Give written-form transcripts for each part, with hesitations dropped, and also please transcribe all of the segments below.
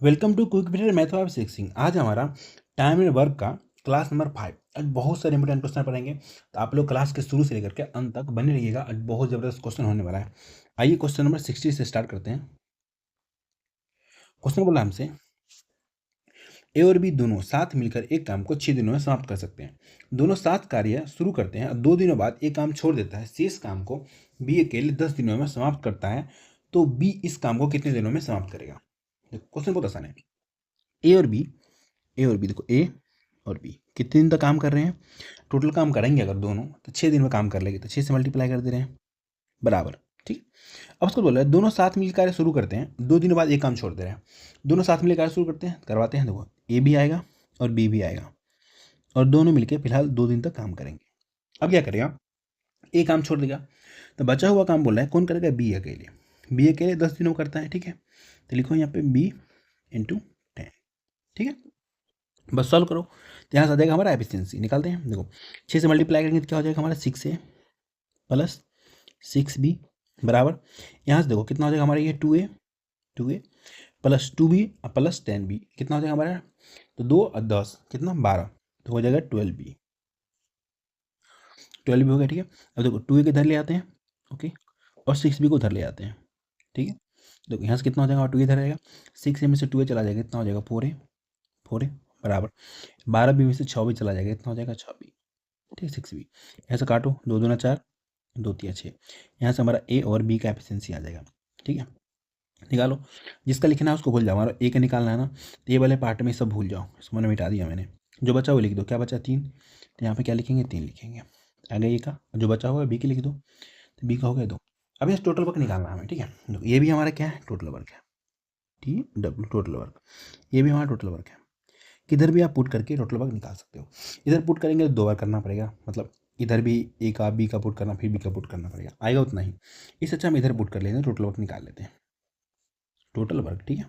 Welcome to quick period math of sixing. आज हमारा time and work का class number 5। आज बहुत सारे इंपॉर्टेंट क्वेश्चन पढ़ेंगे, तो आप लोग क्लास के शुरू से लेकर के अंत तक बने रहिएगा। आज बहुत ज़बरदस्त क्वेश्चन होने वाला है। आइए क्वेश्चन नंबर 60 से स्टार्ट करते हैं। क्वेश्चन बोला हमसे, ए और बी दोनों साथ मिलकर एक काम को 6 दिनों में समाप्त कर सकते हैं। दोनों साथ कार्य शुरू करते हैं और 2 दिनों बाद एक काम छोड़ देता है। शेष काम को बी अकेले 10 दिनों में समाप्त करता है, तो बी इस काम को कितने दिनों में समाप्त करेगा। क्वेश्चन बहुत आसान है। ए और बी देखो, ए और बी कितने दिन तक काम कर रहे हैं। टोटल काम करेंगे अगर दोनों, तो 6 दिन में काम कर लेंगे, तो 6 से मल्टीप्लाई कर दे रहे हैं बराबर। ठीक। अब उसको बोल रहा है दोनों साथ मिलकर कार्य शुरू करते हैं, 2 दिनों बाद एक काम छोड़ दे रहे हैं। दोनों साथ मिलकर कार्य शुरू करते हैं, करवाते हैं। देखो, ए भी आएगा और बी भी आएगा और दोनों मिलकर फिलहाल 2 दिन तक काम करेंगे। अब क्या करेगा, ए काम छोड़ देगा, तो बचा हुआ काम बोल रहा है कौन करेगा, बी अकेले। बी अकेले 10 दिनों करता है। ठीक है, तो लिखो यहाँ पे बी इंटू 10। ठीक है, बस सॉल्व करो, तो यहाँ से आ जाएगा हमारा एफिशिएंसी। निकालते हैं। देखो, 6 से मल्टीप्लाई करेंगे तो क्या हो जाएगा हमारा, 6A प्लस 6B बराबर, यहाँ से देखो कितना हो जाएगा हमारा, ये 2A plus 2B plus 10B कितना हो जाएगा हमारा, तो 2 और 10 कितना 12, तो हो जाएगा 12B हो गया। ठीक है, अब देखो 2A के इधर ले आते हैं, ओके, और 6B को उधर ले आते हैं। ठीक है, देखो यहाँ से कितना हो जाएगा, 2A इधर रहेगा, 6A में से 2A चला जाएगा, कितना हो जाएगा 4A बराबर, 12B में से 6B चला जाएगा, कितना हो जाएगा 6B। ठीक है, 6B यहाँ से काटो, 2 दूना 4, 2 तिया 6, यहाँ से हमारा ए और बी का एफिशिएंसी आ जाएगा। ठीक है, निकालो। जिसका लिखना है उसको भूल जाओ, हमारा ए का निकालना है ना, तो ये वाले पार्ट में सब भूल जाओ, इसको मैंने मिटा दिया मैंने। जो बचा वो लिख दो, क्या बचा 3, तो यहाँ पे क्या लिखेंगे 3 लिखेंगे। आगे ए का जो बचा हुआ है बी के लिख दो, तो बी का हो गया 2। अब ये टोटल वर्क निकालना है हमें। ठीक है, देखो ये भी हमारा क्या है, टोटल वर्क है, TW टोटल वर्क, ये भी हमारा टोटल वर्क है। किधर भी आप पुट करके टोटल वर्क निकाल सकते हो। इधर पुट करेंगे तो 2 बार करना पड़ेगा, मतलब इधर भी ए का बी का पुट करना, फिर बी का पुट करना पड़ेगा, आएगा उतना ही। इससे अच्छा हम इधर पुट कर लेते हैं, टोटल वर्क निकाल लेते हैं। टोटल वर्क, ठीक है,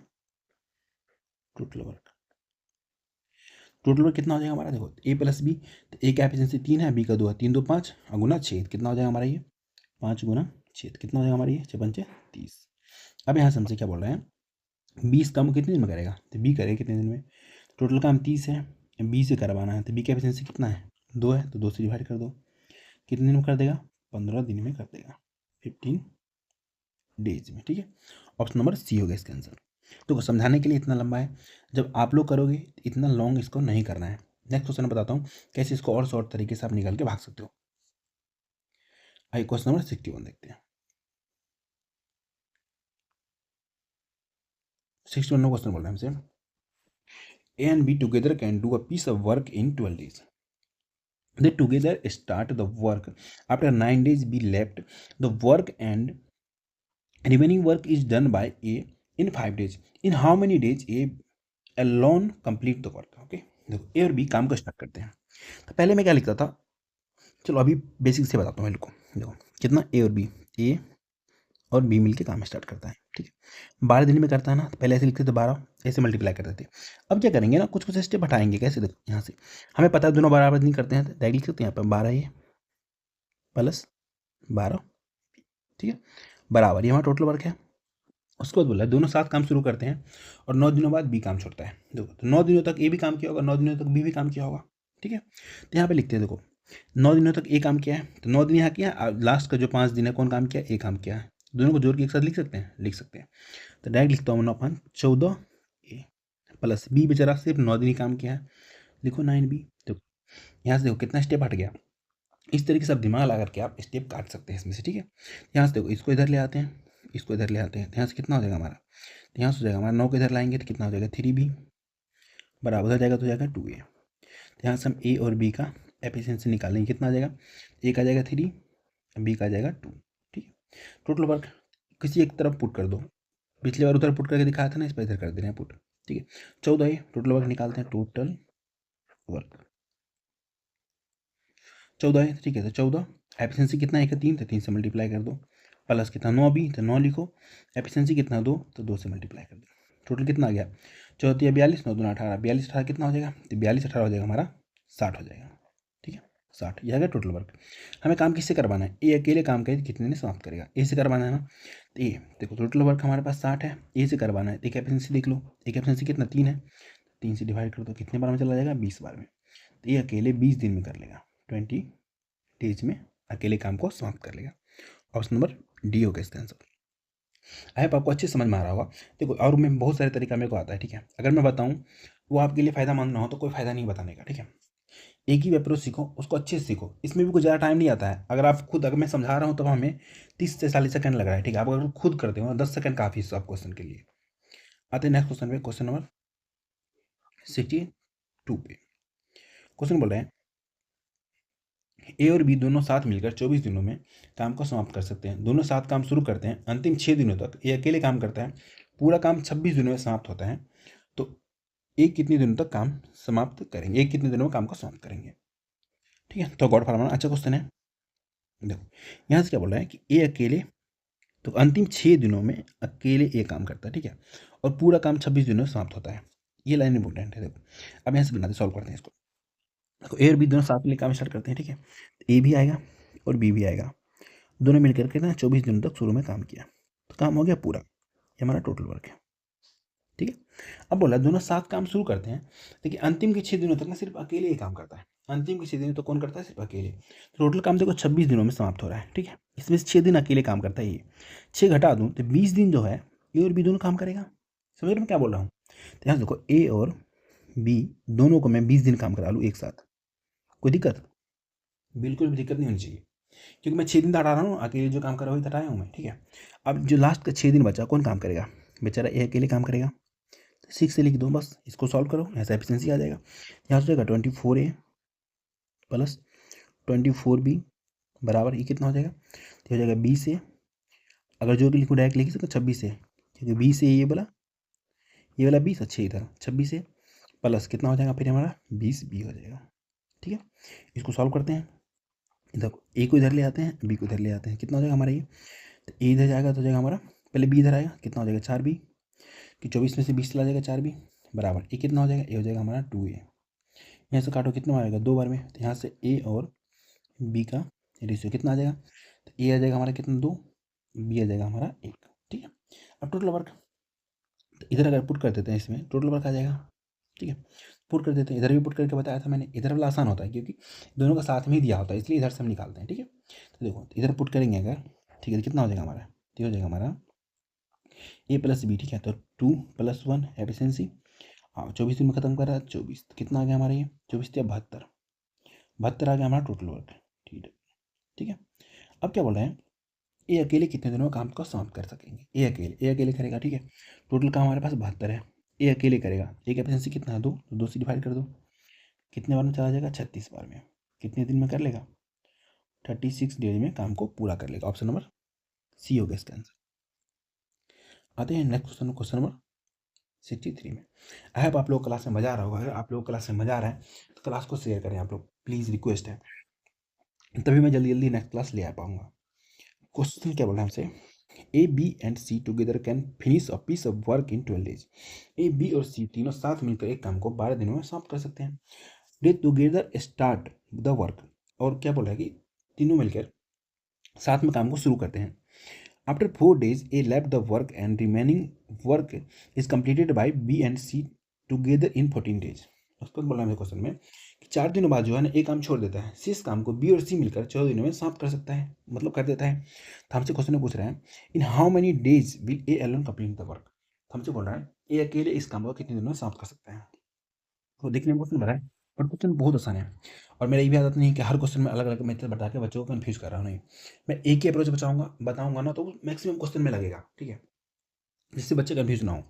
टोटल वर्क कितना हो जाएगा हमारा, देखो ए प्लस बी, तो ए का एफिशिएंसी 3 है, बी का 2 है, 3 2 5 और गुना 6 कितना हो जाएगा हमारा, ये 5 गुना 6 कितना हो जाएगा हमारा, ये 6 पंचे 30। अब यहाँ से हमसे क्या बोल रहे हैं, 20 काम कितने दिन में करेगा, तो बी करेगा कितने दिन में। टोटल काम 30 है, बी से करवाना है, तो बी का एफिशिएंसी कितना है, 2 है, तो 2 से डिवाइड कर दो, कितने दिन में कर देगा, 15 दिन में कर देगा, 15 डेज में। ठीक है, ऑप्शन नंबर सी होगा इसका आंसर। तो समझाने के लिए इतना लंबा है, जब आप लोग करोगे इतना लॉन्ग इसको नहीं करना है। नेक्स्ट क्वेश्चन बताता हूँ कैसे इसको और शॉर्ट तरीके से आप निकाल के भाग सकते हो। आइए क्वेश्चन नंबर 61 देखते हैं। 61 क्वेश्चन बोल रहे हैं हमसे, A and B together can do a piece of work in 12 days. They together start the work. After 9 days be left the work and remaining work is done by A in 5 days. In how many days A alone complete the work? Okay, देखो ए और B काम को start करते हैं। तो पहले मैं क्या लिखता था, चलो अभी बेसिक से बताता हूँ। देखो देखो कितना, ए और बी, ए और बी मिलके काम स्टार्ट करता है। ठीक है, 12 दिन में करता है ना, तो पहले ऐसे लिखते थे 12, ऐसे मल्टीप्लाई करते थे। अब क्या करेंगे ना, कुछ कुछ स्टेप हटाएंगे। कैसे, देखो यहाँ से हमें पता है दोनों बराबर नहीं करते हैं, तो डायरेक्ट लिख सकते हैं यहाँ पर 12 ए प्लस 12। ठीक है, बराबर, ये हमारा टोटल वर्क है। उसके बाद बोला है दोनों साथ काम शुरू करते हैं और 9 दिनों बाद बी काम छोड़ता है। देखो, तो 9 दिनों तक ए भी काम किया होगा, 9 दिनों तक बी भी काम किया होगा। ठीक है, तो यहाँ पे लिखते हैं, देखो 9 दिनों तक ए काम किया है, तो 9 दिन यहाँ किया, लास्ट का जो 5 दिन है कौन काम किया, ए काम किया है। दोनों को जोड़ के एक साथ लिख सकते हैं, तो डायरेक्ट लिखता हूँ 9/14 ए प्लस बी बेचारा सिर्फ 9 दिन ही काम किया है, लिखो 9B। तो यहाँ से देखो कितना स्टेप हट गया। इस तरीके से आप दिमाग लगा करके आप स्टेप काट सकते हैं इसमें से। ठीक है, यहाँ से देखो इसको इधर ले आते हैं, इसको इधर ले आते हैं, तो यहाँ से कितना हो जाएगा हमारा, तो यहाँ से हो जाएगा हमारा 9 को इधर लाएंगे तो कितना हो जाएगा 3B बराबर हो जाएगा, तो जाएगा 2A। तो यहाँ से हम ए और बी का एफिशिएंसी निकालेंगे, कितना आ जाएगा, ए का जाएगा 3, बी का जाएगा 2। ठीक है, टोटल वर्क किसी एक तरफ पुट कर दो, पिछली बार उधर पुट करके दिखाया था ना, इस पर इधर कर दे रहे हैं पुट। ठीक है, 14 है, टोटल वर्क निकालते हैं, टोटल वर्क 14 है। ठीक है, तो 14 एफिशिएंसी कितना है, 3, तो 3 से मल्टीप्लाई कर दो, प्लस कितना 9B, तो 9 लिखो, एफिशिएंसी कितना 2, तो 2 से मल्टीप्लाई कर दो। टोटल कितना आ गया, 14 42, 9 2 18, 42 18 कितना हो जाएगा, तो 42 18 हो जाएगा हमारा 60 हो जाएगा। ठीक है, 60, यह है टोटल वर्क। हमें काम किससे करवाना है, ए अकेले काम करे कितने ने समाप्त करेगा, ए से करवाना है ना। तो ए देखो टोटल वर्क हमारे पास 60 है, ए से करवाना है। एक एफिशिएंसी देख लो, एक एफिशिएंसी कितना 3 है, 3 से डिवाइड कर दो, कितने बार में चला जाएगा 20 बार में। तो ये अकेले 20 दिन में कर लेगा, 20 डेज में अकेले काम को समाप्त कर लेगा। ऑप्शन नंबर डी होगा इसका आंसर। आई होप आपको अच्छे समझ में आ रहा होगा। देखो और मैं बहुत सारे तरीका मेरे को आता है, ठीक है। अगर मैं बताऊँ वो आपके लिए फ़ायदा मंद ना हो तो कोई फ़ायदा नहीं बताने का, ठीक है। एक ही अप्रोच सीखो, उसको अच्छे से सीखो, इसमें भी कुछ ज़्यादा टाइम नहीं आता है। अगर आप खुद, अगर मैं समझा रहा हूँ तब हमें 30 से 40 सेकंड लग रहा है, ठीक है। आप अगर खुद करते हो 10 सेकंड काफ़ी है सब क्वेश्चन के लिए। आते हैं नेक्स्ट क्वेश्चन पे, क्वेश्चन नंबर 62 पे। क्वेश्चन बोल रहे हैं ए और बी दोनों साथ मिलकर 24 दिनों में काम को समाप्त कर सकते हैं। दोनों साथ काम शुरू करते हैं, अंतिम 6 दिनों तक ए अकेले काम करता है, पूरा काम 26 दिनों में समाप्त होता है। तो ए कितने दिनों तक काम समाप्त करेंगे, ए कितने दिनों में काम को समाप्त करेंगे, ठीक है। तो गॉड फार्मूला अच्छा क्वेश्चन है। देखो यहाँ से क्या बोल रहा है कि ए अकेले, तो अंतिम 6 दिनों में अकेले ए काम करता है, ठीक है, और पूरा काम 26 दिनों में समाप्त होता है। ये लाइन इंपॉर्टेंट है। देखो अब यहाँ से बनाते सॉल्व करते हैं इसको। देखो ए और बी दोनों साथ में काम स्टार्ट करते हैं, ठीक है। ए भी आएगा और बी भी आएगा, दोनों मिलकर के ना 24 दिनों तक शुरू में काम किया, तो काम हो गया पूरा। ये हमारा टोटल वर्क है, ठीक है। अब बोला दोनों साथ काम शुरू करते हैं, देखिए अंतिम के 6 दिनों तक ना सिर्फ अकेले ही काम करता है। अंतिम के 6 दिनों तो कौन करता है, सिर्फ अकेले। टोटल काम देखो 26 दिनों में समाप्त हो रहा है, ठीक है। इसमें से 6 दिन अकेले काम करता है ये, 6 घटा दूँ तो 20 दिन जो है ए और बी दोनों काम करेगा। समझ रहे मैं क्या बोल रहा हूँ। तो यहाँ देखो ए और बी दोनों को मैं 20 दिन काम करा लूँ एक साथ, कोई दिक्कत, बिल्कुल भी दिक्कत नहीं होनी चाहिए, क्योंकि मैं 6 दिन तो हटा रहा हूँ, अकेले जो काम कर रहा है वही हटाया हूँ मैं, ठीक है। अब जो लास्ट का 6 दिन बचा कौन काम करेगा, बेचारा ए अकेले काम करेगा। 6 से लिख दो बस, इसको सॉल्व करो, ऐसा एफिशिएंसी आ जाएगा। यहाँ से जाएगा 24A प्लस 24B बराबर ये कितना हो जाएगा, तो हो जाएगा 20A। अगर जो कि लिखो डायरेक्ट लिख सकते 26A, क्योंकि 20A ये वाला 20 अच्छे इधर 26A प्लस कितना हो जाएगा फिर हमारा 20B हो जाएगा, ठीक है। इसको सॉल्व करते हैं, इधर ए को इधर ले आते हैं, बी को इधर ले आते हैं, कितना हो जाएगा हमारा ये, तो ए इधर जाएगा तो हो जाएगा हमारा, पहले बी इधर आएगा, कितना हो जाएगा 4B, कि 24 में से 20 चला जाएगा 4B बराबर ए कितना हो जाएगा, ए हो जाएगा हमारा 2A। यहाँ से काटो कितना आएगा 2 बार में, तो यहाँ से ए और बी का रेशियो कितना आ जाएगा, तो ए आ जाएगा हमारा कितना 2, बी आ जाएगा हमारा 1, ठीक है। अब टोटल वर्क तो इधर अगर पुट कर देते हैं इसमें टोटल वर्क आ जाएगा, ठीक है। पुट कर देते हैं, इधर भी पुट करके बताया था मैंने, इधर वाला आसान होता है क्योंकि दोनों का साथ में ही दिया होता है, इसलिए इधर से हम निकालते हैं, ठीक है। तो देखो इधर पुट करेंगे अगर, ठीक है, तो कितना हो जाएगा हमारा, तो हो जाएगा हमारा ए प्लस बी, ठीक है। तो 2 + 1 एफिशिएंसी, हाँ 24 दिन में खत्म कर रहा है, 24 कितना आ गया हमारा ये 24 या 72 आ गया हमारा टोटल वर्क, ठीक है, ठीक है। अब क्या बोल रहे हैं, ए अकेले कितने दिनों में काम को समाप्त कर सकेंगे, ए अकेले करेगा, ठीक है। टोटल काम हमारे पास 72 है, ए अकेले करेगा, एक एफिशिएंसी कितना है 2, तो 2 से डिवाइड कर दो, कितने बार में चला जाएगा 36 बार में, कितने दिन में कर लेगा 36 डेज में काम को पूरा कर लेगा। ऑप्शन नंबर सी होगा इसका आंसर। आते हैं नेक्स्ट क्वेश्चन, क्वेश्चन नंबर 63 में। आई होप आप लोग क्लास में मज़ा आ रहा होगा। अगर आप लोग क्लास में मज़ा आ रहा है तो क्लास को शेयर करें आप लोग, प्लीज़ रिक्वेस्ट है, तभी मैं जल्दी जल्दी नेक्स्ट क्लास ले आ पाऊंगा। क्वेश्चन क्या बोल रहा है हमसे, A B and C together can finish a piece of work in 12 days. A B और सी तीनों साथ मिलकर एक काम को 12 दिनों में समाप्त कर सकते हैं। दे टुगेदर स्टार्ट द वर्क, और क्या बोल रहा है कि तीनों मिलकर साथ में काम को शुरू करते हैं। After 4 days A left the work and remaining work is completed by B and C together in 14 days। उस पर बोल रहा है क्वेश्चन में कि 4 दिनों बाद जो है ना एक काम छोड़ देता है, शेष काम को बी और सी मिलकर 14 दिनों में समाप्त कर सकता है, मतलब कर देता है। तो हमसे क्वेश्चन में पूछ रहा है in how many days will A alone complete the work. हमसे बोल रहा है ए अकेले इस काम को कितने दिनों में समाप्त कर सकता है। तो देखने में क्वेश्चन भरा है, पर क्वेश्चन बहुत आसान है। और मेरा ये भी आदत नहीं है कि हर क्वेश्चन में अलग अलग मेथड बता के बच्चों को कन्फ्यूज कर रहा हूँ, नहीं, मैं एक ही अप्रोच बताऊंगा ना तो मैक्सिमम क्वेश्चन में लगेगा, ठीक है, जिससे बच्चे कन्फ्यूज ना हो।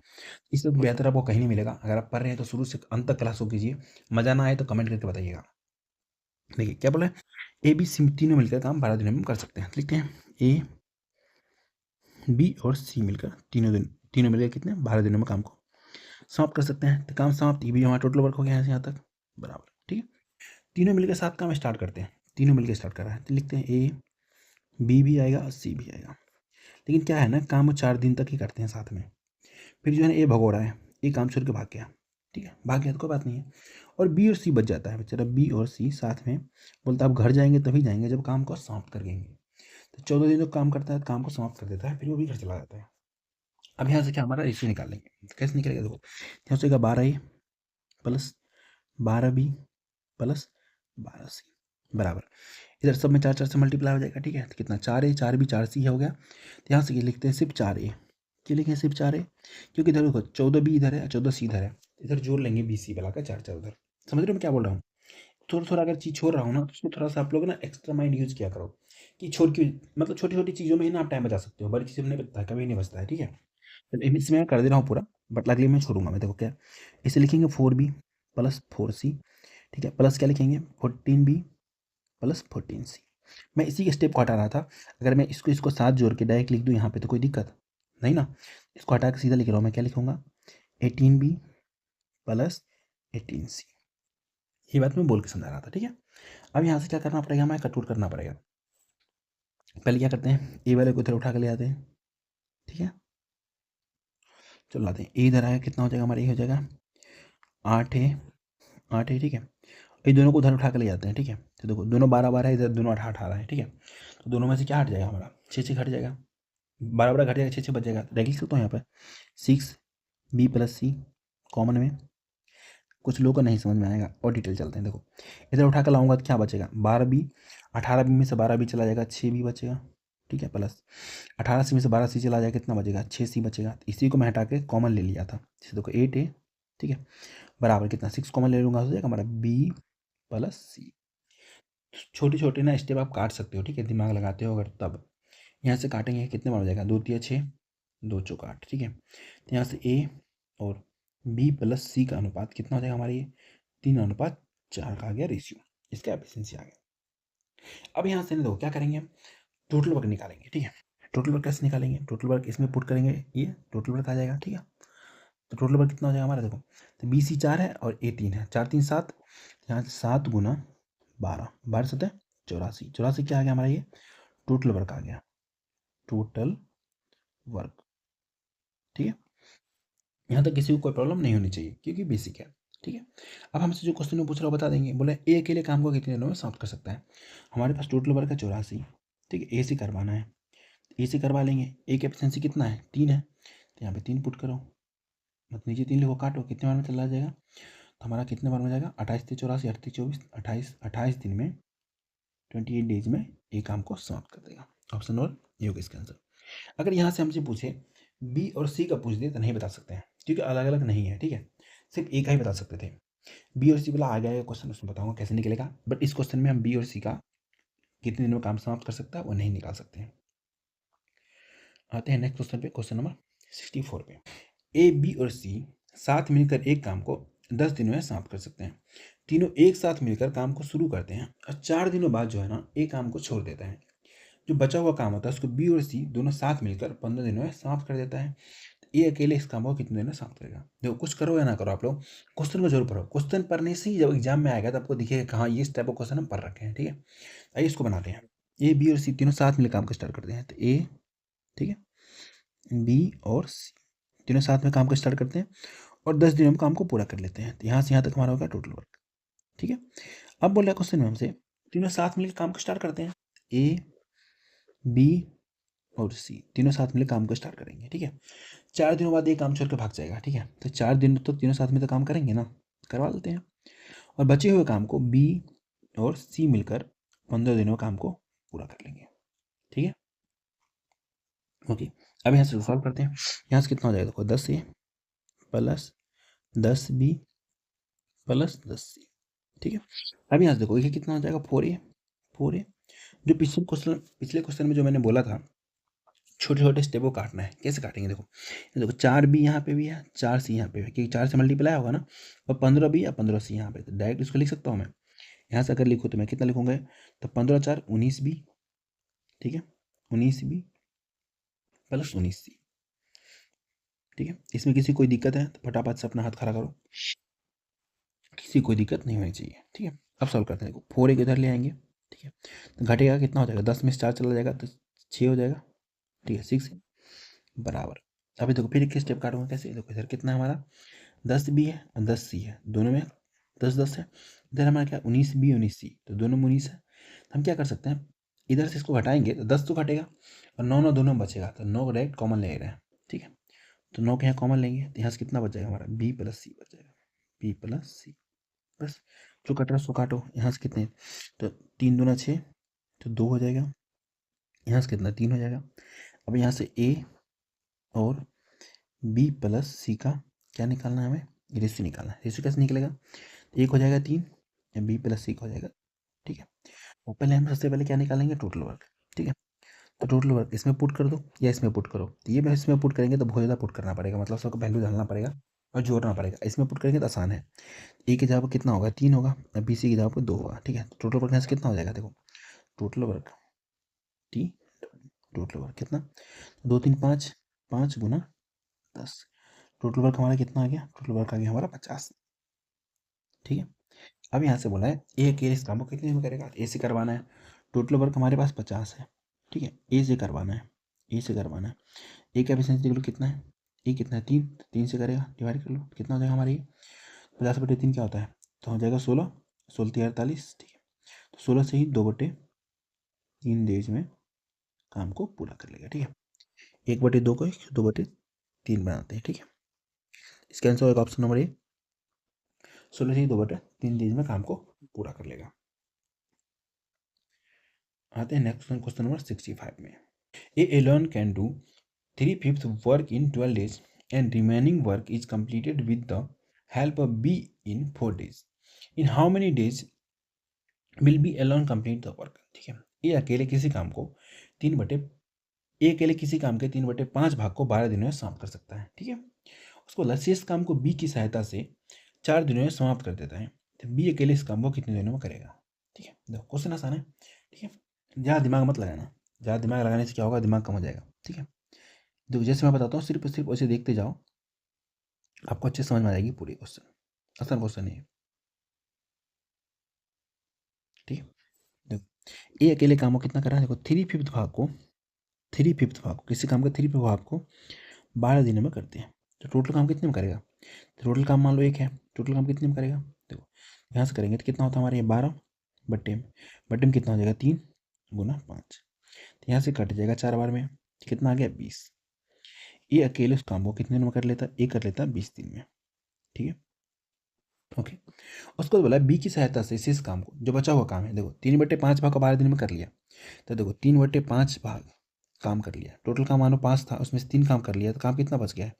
इससे बेहतर आपको कहीं नहीं मिलेगा। अगर आप पढ़ रहे हैं तो शुरू से अंत तक क्लास को कीजिए, मजा ना आए तो कमेंट करके बताइएगा। देखिए क्या बोला है, ए बी सी तीनों मिलकर काम 12 दिनों में कर सकते हैं। लिखते हैं ए बी और सी मिलकर तीनों मिलकर कितने 12 दिनों में काम को समाप्त कर सकते हैं। तो काम समाप्त, ये भी हमारा टोटल वर्क हो गया है यहाँ तक बराबर, ठीक है। तीनों मिलकर साथ काम स्टार्ट करते हैं, तीनों मिलकर स्टार्ट कर रहा है, तो लिखते हैं ए बी भी आएगा और सी भी आएगा। लेकिन क्या है ना, काम 4 दिन तक ही करते हैं साथ में, फिर जो है ना ए भगोड़ा है, ये काम छोड़ के भाग गया, ठीक है, भाग गया तो कोई बात नहीं है। और बी और सी बच जाता है बेचारा, बी और सी साथ में। बोलता है आप घर जाएंगे तभी जाएंगे जब काम को समाप्त कर देंगे। तो 14 दिन जो काम करता है, काम को समाप्त कर देता है, फिर वो भी घर चला जाता है। अब यहाँ से क्या हमारा रेशियो निकालेंगे, कैसे निकलेगा देखो, यहाँ से 12a plus 12b plus 12c बराबर, इधर सब में 4 4 से मल्टीप्लाई हो जाएगा। ठीक है, तो कितना 4a 4b 4c हो गया। तो यहाँ से ये लिखते हैं सिर्फ 4a, क्यों लिखें सिर्फ 4a, क्योंकि इधर देखो 14b इधर है 14c इधर है, इधर जोड़ लेंगे bc वाला का 4 4 उधर। समझ रहे हो मैं क्या बोल रहा हूँ? थोड़ा थोड़ा अगर चीज़ छोड़ रहा हूँ ना, तो उसमें थोड़ा सा आप लोग ना एक्स्ट्रा माइंड यूज किया करो, कि छोड़ के मतलब छोटी छोटी चीज़ों में ही ना आप टाइम बचा सकते हो, बड़ी चीज़ों में नहीं बचता है, कभी नहीं बचता है। ठीक है, तो इसमें मैं कर दे रहा हूँ पूरा, बट अगले में छोड़ूंगा मैं। देखो क्या, इसे लिखेंगे 4b प्लस 4c। ठीक है, प्लस क्या लिखेंगे 14b प्लस 14c। मैं इसी के स्टेप को हटा रहा था, अगर मैं इसको साथ जोड़ के डायरेक्ट लिख दूँ यहाँ पे तो कोई दिक्कत नहीं ना। इसको हटा के सीधा लिख रहा हूँ मैं, क्या लिखूंगा 18b प्लस 18c। ये बात मैं बोल के समझा रहा था। ठीक है, अब यहाँ से क्या करना पड़ेगा, हमें कटआउट करना पड़ेगा। पहले क्या करते हैं, ए वाले को इधर उठा के ले आते हैं। ठीक है, चलो लाते हैं, ए इधर आया, कितना हो जाएगा हमारा, ए हो जाएगा 8 है। ठीक है, ये दोनों को उधर उठा के ले जाते हैं। ठीक है, तो देखो दोनों 12 12 है, इधर दोनों 18 18 है। ठीक है, तो दोनों में से क्या हट जाएगा हमारा, 6 6 घट जाएगा, 12 12 घट जाएगा, 6 6 बच जाएगा। डायरेक्ट लिख सकता हूँ यहाँ पर 6b प्लस सी कॉमन में। कुछ लोगों को नहीं समझ में आएगा, और डिटेल चलते हैं। देखो इधर उठा कर लाऊंगा तो क्या बचेगा 12b, 18b में से 12b चला जाएगा 6b बचेगा। ठीक है, प्लस 18c में से 12c चला जाएगा, कितना बचेगा 6c बचेगा। तो इसी को मैं हटा के कॉमन ले लिया था, जैसे देखो 8 है। ठीक है, बराबर कितना 6 कॉमन ले लूँगा, हो जाएगा हमारा b प्लस सी। छोटे छोटे ना स्टेप आप काट सकते हो। ठीक है, दिमाग लगाते हो अगर तब। यहाँ से काटेंगे कितने बार हो जाएगा, 2 3 6 2 चौक 8। ठीक है, तो यहाँ से a और b प्लस सी का अनुपात कितना हो जाएगा हमारे, ये 3:4 का आ गया रेशियो, इसका एफिशिएंसी आ गया। अब यहाँ से देखो क्या करेंगे हम, टोटल वर्क निकालेंगे। ठीक है, टोटल वर्क कैसे निकालेंगे, टोटल वर्क इसमें पुट करेंगे, ये टोटल वर्क आ जाएगा। ठीक है, तो टोटल वर्क कितना हो जाएगा हमारा, देखो तो बी सी 4 है और ए 3 है, 4 3 7, यहाँ से 7 गुना 12, 12 7 84, 84 क्या आ गया हमारा, ये टोटल वर्क आ गया, टोटल वर्क। ठीक है, यहाँ तक किसी को कोई प्रॉब्लम नहीं होनी चाहिए क्योंकि बेसिक है। ठीक है, अब हमसे जो क्वेश्चन में पूछ रहा हो बता देंगे, बोले ए अकेले काम को कितने दिनों में समाप्त कर सकता है। हमारे पास टोटल वर्क है 84। ठीक है, ए से करवाना है, ए से करवा लेंगे। ए की एफिशिएंसी कितना है 3 है, तो यहाँ पे 3 पुट करो, मतलब नीचे 3 लिखो, काटो, कितने बार में चला जाएगा, तो हमारा कितने बार में जाएगा 28 से 84 38 24 28 दिन में 28 डेज में ये काम को समाप्त कर देगा। ऑप्शन और ये होगा इसका आंसर। अगर यहाँ से हमसे पूछे बी और सी का पूछ दे तो नहीं बता सकते हैं, क्योंकि अलग अलग नहीं है। ठीक है, सिर्फ एक ही बता सकते थे। बी और सी वाला आ गया क्वेश्चन, उसमें बताऊंगा कैसे निकलेगा, बट इस क्वेश्चन में हम बी और सी का कितने दिन में काम समाप्त कर सकता है वो नहीं निकाल सकते हैं। आते हैं नेक्स्ट क्वेश्चन पे, क्वेश्चन नंबर 64 पे। ए बी और सी साथ मिलकर एक काम को 10 दिनों में समाप्त कर सकते हैं। तीनों एक साथ मिलकर काम को शुरू करते हैं और 4 दिनों बाद जो है ना एक काम को छोड़ देता है। जो बचा हुआ काम होता है उसको बी और सी दोनों साथ मिलकर 15 दिनों में समाप्त कर देता है। ये अकेले इस काम को कितने दिन में समाप्त करेगा। देखो कुछ करो या ना करो, आप लोग क्वेश्चन को जरूर पढ़ो। क्वेश्चन पढ़ने से ही जब एग्जाम में आएगा तो आपको दिखेगा कहाँ ये इस टाइप का क्वेश्चन हम पढ़ रखे हैं। ठीक है, आइए इसको बनाते हैं। ए बी और सी तीनों साथ मिलकर काम को स्टार्ट करते हैं, तो ए, ठीक है, बी और सी तीनों साथ में काम को स्टार्ट करते हैं और 10 दिनों में काम को पूरा कर लेते हैं। तो यहाँ से यहाँ तक हमारा होगा टोटल वर्क। ठीक है, अब बोल रहा है क्वेश्चन में हमसे तीनों साथ मिलकर काम को स्टार्ट करते हैं, ए बी और सी तीनों साथ मिलकर काम को स्टार्ट करेंगे। ठीक है, 4 दिनों बाद ये काम छोड़ के भाग जाएगा। ठीक है, तो 4 दिन तो तीनों साथ में तो काम करेंगे ना, करवा लेते हैं। और बचे हुए काम को बी और सी मिलकर 15 दिनों में काम को पूरा कर लेंगे। ठीक है, ओके, अब यहाँ से सॉल्व करते हैं। यहाँ से कितना हो जाएगा, देखो 10 ए प्लस 10 बी प्लस 10 सी। ठीक है, अब यहाँ से देखो ये कितना हो जाएगा 4 ए। जो पिछले क्वेश्चन में जो मैंने बोला था छोटे छोटे स्टेप को काटना है, कैसे काटेंगे देखो, ये देखो 4 बी यहाँ पे भी है, 4 सी यहाँ पे है, क्योंकि 4 से मल्टीप्लाई होगा ना, और 15 बी या 15 सी यहाँ पे, तो डायरेक्ट इसको लिख सकता हूँ मैं। यहाँ से अगर लिखूँ तो मैं कितना लिखूंगा, तो 15 4 19 बी। ठीक है, 19 बी प्लस 19 सी। ठीक है, इसमें किसी कोई दिक्कत है तो फटाफट से अपना हाथ खड़ा करो, किसी कोई दिक्कत नहीं होनी चाहिए। ठीक है, अब सॉल्व करते हैं। देखो 4 एक इधर ले आएंगे। ठीक है, तो घटेगा कितना हो जाएगा, 10 में से 4 चला जाएगा तो 6 हो जाएगा। ठीक है, 6 बराबर। अभी देखो फिर एक स्टेप काटूंगा कैसे, देखो इधर कितना है हमारा 10 बी है और 10 सी है, दोनों में 10 है, इधर हमारा क्या 19B 19C, तो दोनों में 19 है। तो हम क्या कर सकते हैं, इधर से इसको घटाएंगे तो 10 तो घटेगा और 9 9 दोनों में बचेगा, तो 9 को डायरेक्ट कॉमन ले रहे हैं। ठीक है, तो 9 के यहाँ कॉमन लेंगे तो यहाँ से कितना बच जाएगा हमारा B + C बच जाएगा, B + C। बस जो कट रहा है उसको काटो, यहाँ से कितने, तो 3 दूना 6, तो 2 हो जाएगा, यहाँ से कितना 3 हो जाएगा। अब यहाँ से A और B + C का क्या निकालना है, हमें रेशियो निकालना है। रेशियो कैसे निकलेगा, एक हो जाएगा 3 या B + C का हो जाएगा। ठीक है, और पहले हम सबसे पहले क्या निकालेंगे, टोटल वर्क। ठीक है, तो टोटल वर्क इसमें पुट कर दो या इसमें पुट करो, तो ये इसमें पुट करेंगे तो बहुत ज़्यादा पुट करना पड़ेगा, मतलब सबको वैल्यू डालना पड़ेगा और जोड़ना पड़ेगा। इसमें पुट करेंगे तो आसान है, ए की जगह पर कितना होगा 3 होगा, और बी सी की जगह पर 2 होगा। ठीक है, तो टोटल वर्क यहाँ से कितना हो जाएगा, देखो total work T, total work कितना 2 3 5, 5 × 10, टोटल वर्क हमारा कितना आ गया, टोटल वर्क आ गया हमारा 50। ठीक है, अब यहाँ से बोला है ए अकेले इस काम को कितने में करेगा, ए से करवाना है, टोटल वर्क हमारे पास 50 है। ठीक है, ए से करवाना है, ए से करवाना है, ए का एफिशिएंसी देख लो कितना है, ए कितना है 3, 3 से करेगा, डिवाइड कर लो कितना हो जाएगा हमारे ये 50/3 क्या होता है, तो हो जाएगा 16, 16 3 48। ठीक है, तो 16 से ही 2/3 डेज में काम को पूरा कर लेगा। ठीक है, 1/2 को 2/3 बनाते हैं। ठीक है, इसका आंसर होगा ऑप्शन नंबर ए, 16 से ही 2/3 डेज में काम को पूरा कर लेगा। आते हैं नेक्स्ट क्वेश्चन नंबर 65 में। A alone can do 3/5 work in 12 days and remaining work is completed with the help of B in 4 days. In how many days will B alone complete the work? ठीक है, ये अकेले किसी काम को 3/, ए अकेले किसी काम के 3/5 भाग को 12 दिनों में समाप्त कर सकता है। ठीक है, उसको शेष काम को बी की सहायता से 4 दिनों में समाप्त कर देता है, तो बी अकेले इस काम को कितने दिनों में करेगा। ठीक है, देखो क्वेश्चन आसान है। ठीक है, ज़्यादा दिमाग मत लगाना, ज़्यादा दिमाग लगाने से क्या होगा, दिमाग कम हो जाएगा। ठीक है, देखो जैसे मैं बताता हूँ सिर्फ सिर्फ वैसे देखते जाओ, आपको अच्छे समझ में आ जाएगी पूरी क्वेश्चन, आसान क्वेश्चन है। ठीक है, देखो ए अकेले काम को कितना कर रहा है, देखो 3/5 भाग को किसी काम का 3/5 भाग को 12 दिनों में करते हैं, तो टोटल काम कितने में करेगा, टोटल काम मान लो 1 है, टोटल काम कितने में करेगा, देखो यहाँ से करेंगे तो कितना होता है हमारे ये 12 बट्टे में कितना हो जाएगा 3 × 5, तो यहाँ से कट जाएगा 4 बार में, कितना आ गया 20। ये अकेले उस काम को कितने दिन में कर लेता है, ये कर लेता है 20 दिन में। ठीक है, ओके, उसको बोला बी की सहायता से इस काम को, जो बचा हुआ काम है, देखो 3/5 भाग को 12 दिन में कर लिया, तो देखो 3/5 भाग काम कर लिया, टोटल काम मानो 5 था, उसमें से 3 काम कर लिया, तो काम कितना बच गया है,